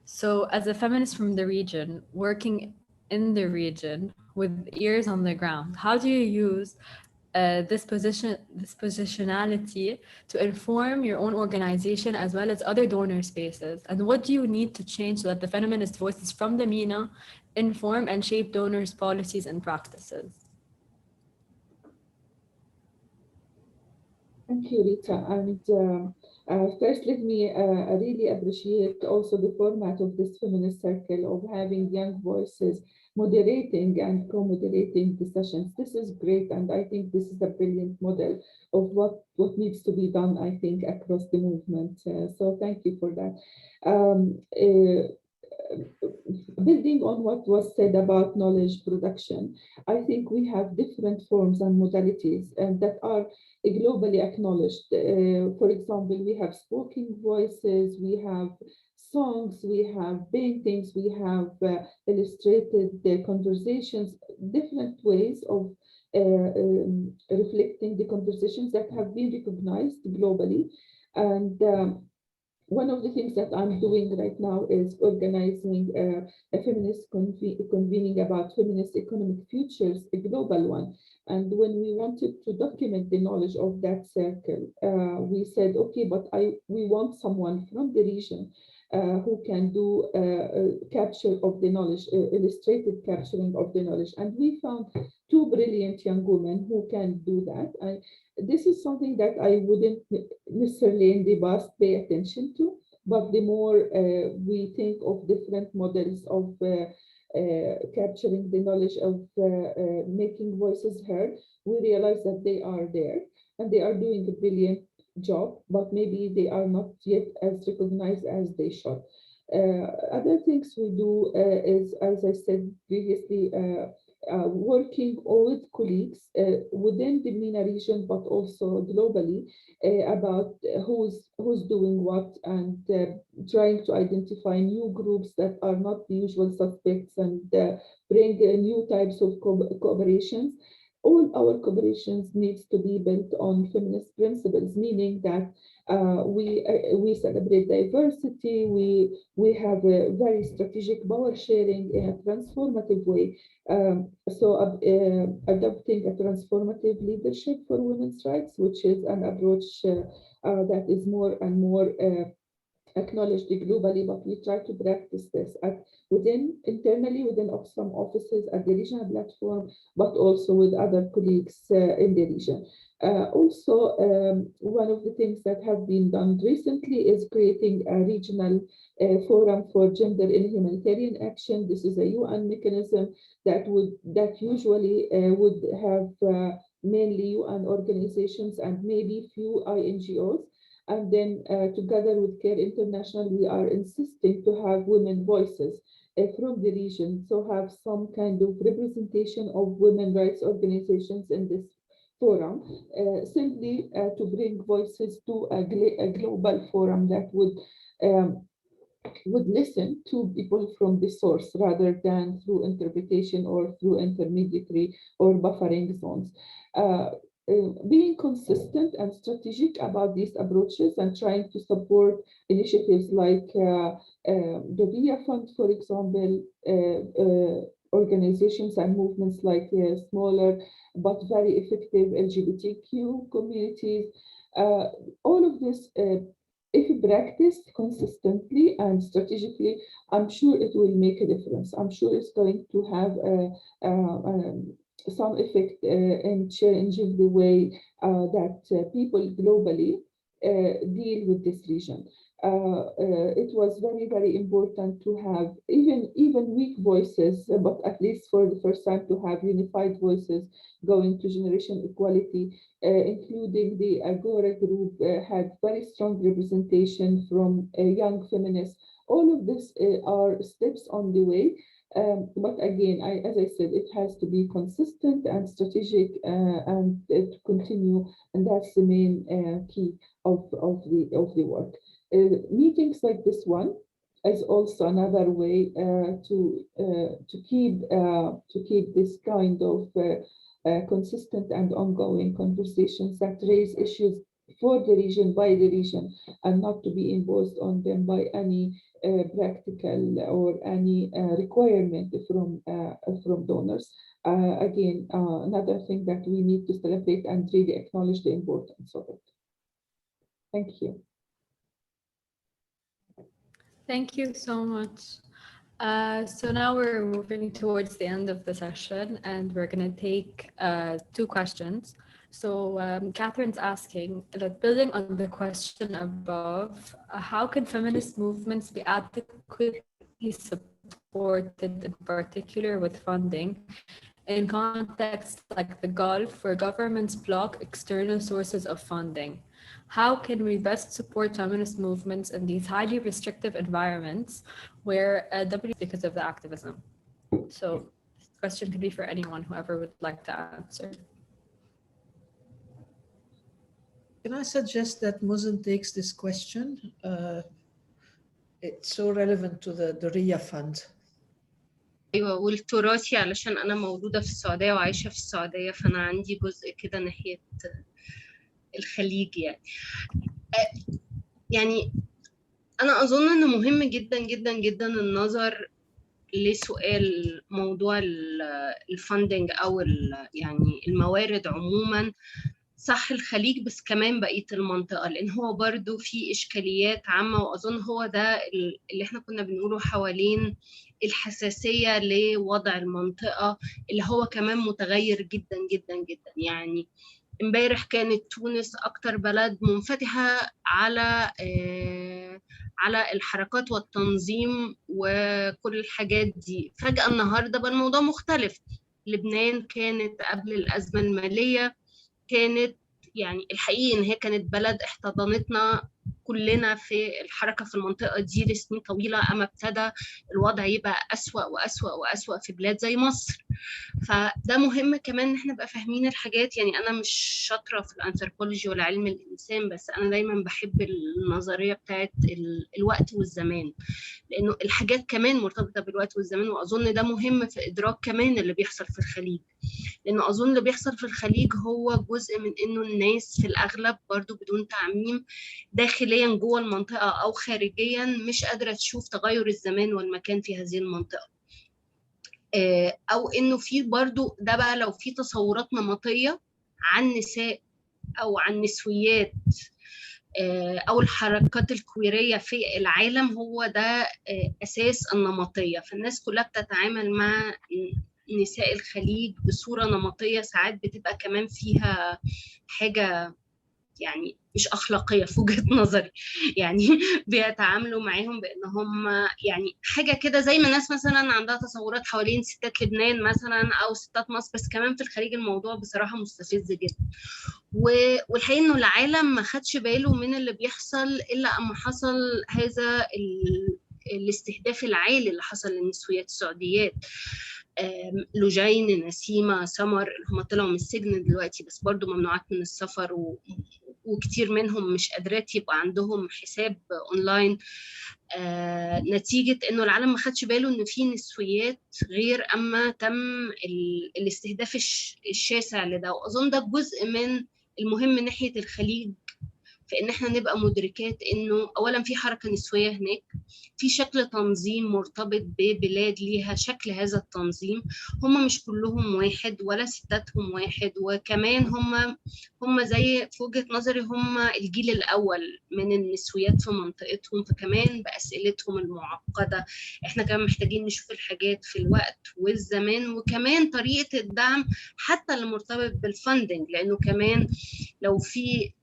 So as a feminist from the region, working in the region with ears on the ground, how do you use this positionality to inform your own organization as well as other donor spaces? And what do you need to change so that the feminist voices from the MENA inform and shape donors' policies and practices? Thank you, Rita. And first, let me really appreciate also the format of this feminist circle of having young voices moderating and co-moderating the sessions. This is great, and I think this is a brilliant model of what needs to be done, I think, across the movement. So thank you for that. building on what was said about knowledge production, I think we have different forms and modalities and that are globally acknowledged. For example, we have spoken voices, we have songs, we have paintings, we have illustrated conversations, different ways of reflecting the conversations that have been recognized globally. And one of the things that I'm doing right now is organizing a feminist convening about feminist economic futures, a global one. And when we wanted to document the knowledge of that circle, we said, okay, but we want someone from the region who can do capture of the knowledge, illustrated capturing of the knowledge. And we found two brilliant young women who can do that. This is something that I wouldn't necessarily in the past pay attention to, but the more we think of different models of capturing the knowledge of making voices heard, we realize that they are there and they are doing a brilliant job, but maybe they are not yet as recognized as they should. Other things we do is, as I said previously, working with colleagues within the MENA region, but also globally, about who's doing what, and trying to identify new groups that are not the usual suspects and bring new types of cooperations. All our cooperations needs to be built on feminist principles, meaning that we celebrate diversity, we have a very strategic power sharing in a transformative way. So adopting a transformative leadership for women's rights, which is an approach that is more and more acknowledged globally, but we try to practice this internally within Oxfam offices at the regional platform, but also with other colleagues in the region. Also, one of the things that have been done recently is creating a regional forum for gender in humanitarian action. This is a UN mechanism that usually would have mainly UN organizations and maybe few INGOs. And then together with CARE International, we are insisting to have women voices from the region. So have some kind of representation of women rights organizations in this forum, simply to bring voices to a global forum that would listen to people from the source rather than through interpretation or through intermediary or buffering zones. Being consistent and strategic about these approaches and trying to support initiatives like the VIA Fund, for example, organizations and movements like smaller but very effective LGBTQ communities. All of this, if practiced consistently and strategically, I'm sure it will make a difference. I'm sure it's going to have some effect in changing the way that people globally deal with this region. It was very, very important to have even weak voices, but at least for the first time to have unified voices going to generation equality, including the Agora group had very strong representation from young feminists. All of this are steps on the way. But again, as I said, it has to be consistent and strategic and to continue, and that's the main key of the work. Meetings like this one is also another way to keep this kind of consistent and ongoing conversations that raise issues for the region, by the region, and not to be imposed on them by any practical or any requirement from donors. Again, another thing that we need to celebrate and really acknowledge the importance of it. Thank you. Thank you so much. So now we're moving towards the end of the session, and we're going to take 2 questions. So Catherine's asking that, building on the question above, how can feminist movements be adequately supported, in particular with funding, in contexts like the Gulf, where governments block external sources of funding? How can we best support feminist movements in these highly restrictive environments where because of the activism? So this question could be for anyone, whoever would like to answer. Can I suggest that Muzen takes this question? It's so relevant to the RIA fund. ايوه والتراثي علشان انا مولوده في السعوديه وعايشه في السعوديه فانا عندي جزء كده ناحيه الخليج يعني انا اظن انه مهم جدا جدا جدا النظر لسؤال موضوع الفاندنج او يعني الموارد عموما، صح الخليج بس كمان بقيه المنطقه، لان هو برضو في اشكاليات عامه، واظن هو ده اللي احنا كنا بنقوله حوالين الحساسيه لوضع المنطقه اللي هو كمان متغير جدا جدا جدا. يعني امبارح كانت تونس اكتر بلد منفتحه على الحركات والتنظيم وكل الحاجات دي، فجأة النهارده بقى الموضوع مختلف. لبنان كانت قبل الأزمة المالية كانت يعني الحقيقة إن هي كانت بلد احتضنتنا كلنا في الحركة في المنطقة دي لسنين طويلة، أما ابتدى الوضع يبقى أسوأ وأسوأ وأسوأ في بلاد زي مصر. فده مهم كمان ان احنا نبقى فاهمين الحاجات. يعني انا مش شاطره في الانثروبولوجي ولا علم الانسان، بس انا دايما بحب النظريه بتاعت الوقت والزمان، لانه الحاجات كمان مرتبطه بالوقت والزمان، واظن ده مهم في ادراك كمان اللي بيحصل في الخليج، لانه اظن اللي بيحصل في الخليج هو جزء من انه الناس في الاغلب برضو بدون تعميم داخليا جوه المنطقه او خارجيا مش قادره تشوف تغير الزمان والمكان في هذه المنطقه، او انه في برضو ده بقى لو في تصورات نمطيه عن نساء او عن نسويات او الحركات الكويريه في العالم، هو ده اساس النمطيه. فالناس كلها بتتعامل مع نساء الخليج بصوره نمطيه، ساعات بتبقى كمان فيها حاجه يعني مش أخلاقية في وجهة نظري، يعني بيتعاملوا معاهم بأن هم يعني حاجة كده زي ما الناس مثلا عندها تصورات حوالين ستات لبنان مثلا أو ستات مصر، بس كمان في الخليج الموضوع بصراحة مستفز جدا. والحقيقة إنه العالم ما خدش باله من اللي بيحصل إلا أما حصل هذا الاستهداف العالي اللي حصل للنسويات السعوديات. لجين، نسيمة، سمر اللي هم طلعوا من السجن دلوقتي بس برضو ممنوعات من السفر، وكتير منهم مش قادرات يبقى عندهم حساب اونلاين، نتيجة انه العالم ما خدش باله ان في نسويات غير اما تم الاستهداف الشاسع لده. واظن ده جزء من المهم ناحية الخليج في ان احنا نبقى مدركات انه اولا في حركة نسوية هناك، في شكل تنظيم مرتبط ببلاد ليها شكل هذا التنظيم، هم مش كلهم واحد ولا ستاتهم واحد، وكمان هم زي في وجهة نظري هم الجيل الأول من النسويات في منطقتهم، فكمان بأسئلتهم المعقدة احنا كمان محتاجين نشوف الحاجات في الوقت والزمان، وكمان طريقة الدعم حتى اللي مرتبط بالفندنج، لأنه كمان لو في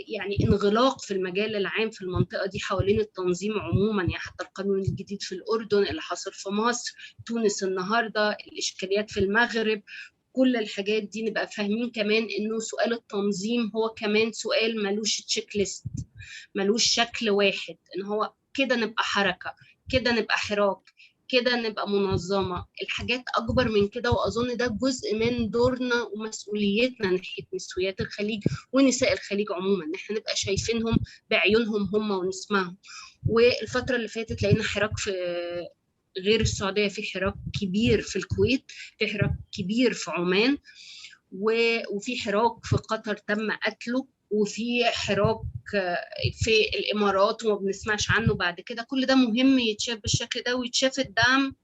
يعني انغلاق في المجال العام في المنطقة دي حوالين التنظيم عموما، يعني حتى القانون الجديد في الأردن اللي حصل في مصر، تونس النهاردة، الإشكاليات في المغرب، كل الحاجات دي نبقى فاهمين كمان إنه سؤال التنظيم هو كمان سؤال ملوش تشيك ليست، ملوش شكل واحد، إن هو كده نبقى حركة، كده نبقى حراك، كده نبقى منظمة. الحاجات أكبر من كده، وأظن ده جزء من دورنا ومسؤوليتنا ناحية نسويات الخليج ونساء الخليج عموما، إن احنا نبقى شايفينهم بعيونهم هم ونسمعهم. والفترة اللي فاتت لقينا حراك في غير السعودية، في حراك كبير في الكويت، في حراك كبير في عمان، وفي حراك في قطر تم قتله، وفي حراك في الإمارات وما بنسمعش عنه بعد كده. كل ده مهم يتشاف بالشكل ده، ويتشاف الدعم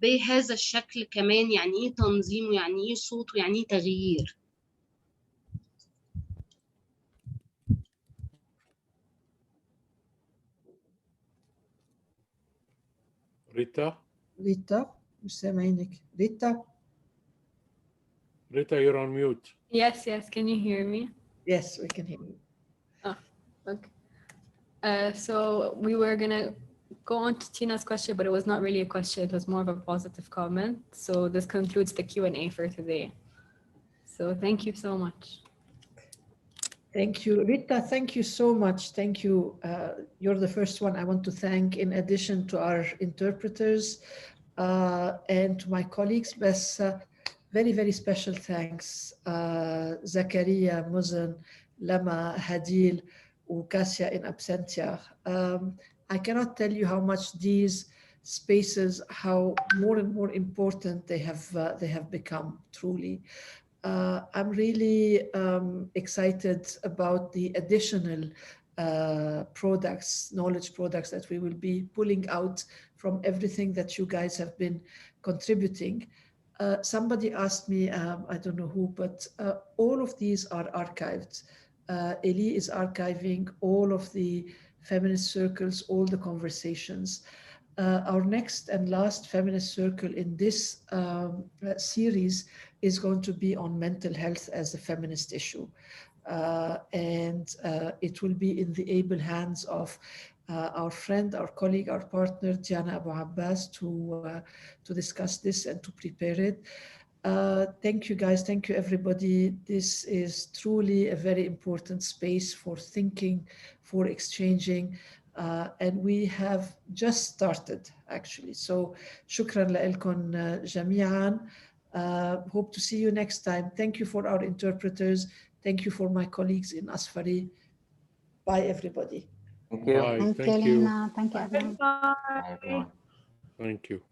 بهذا الشكل كمان، يعني ايه تنظيم ويعني ايه صوت ويعني ايه تغيير. ريتا مش سامعينك. ريتا you're on mute. Yes, can you hear me? Yes, we can hear you. Oh, okay. So we were gonna go on to Tina's question, but it was not really a question. It was more of a positive comment. So this concludes the Q&A for today. So thank you so much. Thank you, Rita. Thank you so much. Thank you. You're the first one I want to thank, in addition to our interpreters and to my colleagues. But very, very special thanks. Zakaria, Muzan, Lama, Hadil, Ukasia in absentia. I cannot tell you how much these spaces, how more and more important they have become, truly. I'm really excited about the additional products, knowledge products that we will be pulling out from everything that you guys have been contributing. Somebody asked me, I don't know who, but all of these are archived. Eli is archiving all of the feminist circles, all the conversations. Our next and last feminist circle in this series is going to be on mental health as a feminist issue. And it will be in the able hands of our friend, our colleague, our partner, Diana Abu Abbas, to discuss this and to prepare it. Thank you guys, thank you everybody. This is truly a very important space for thinking, for exchanging, and we have just started actually. So shukran لكم جميعا. Hope to see you next time. Thank you for our interpreters. Thank you for my colleagues in Asfari. Bye everybody. Thank you. Bye. Thank you, Lena. Thank you, everyone. Bye. Bye, everyone. Thank you.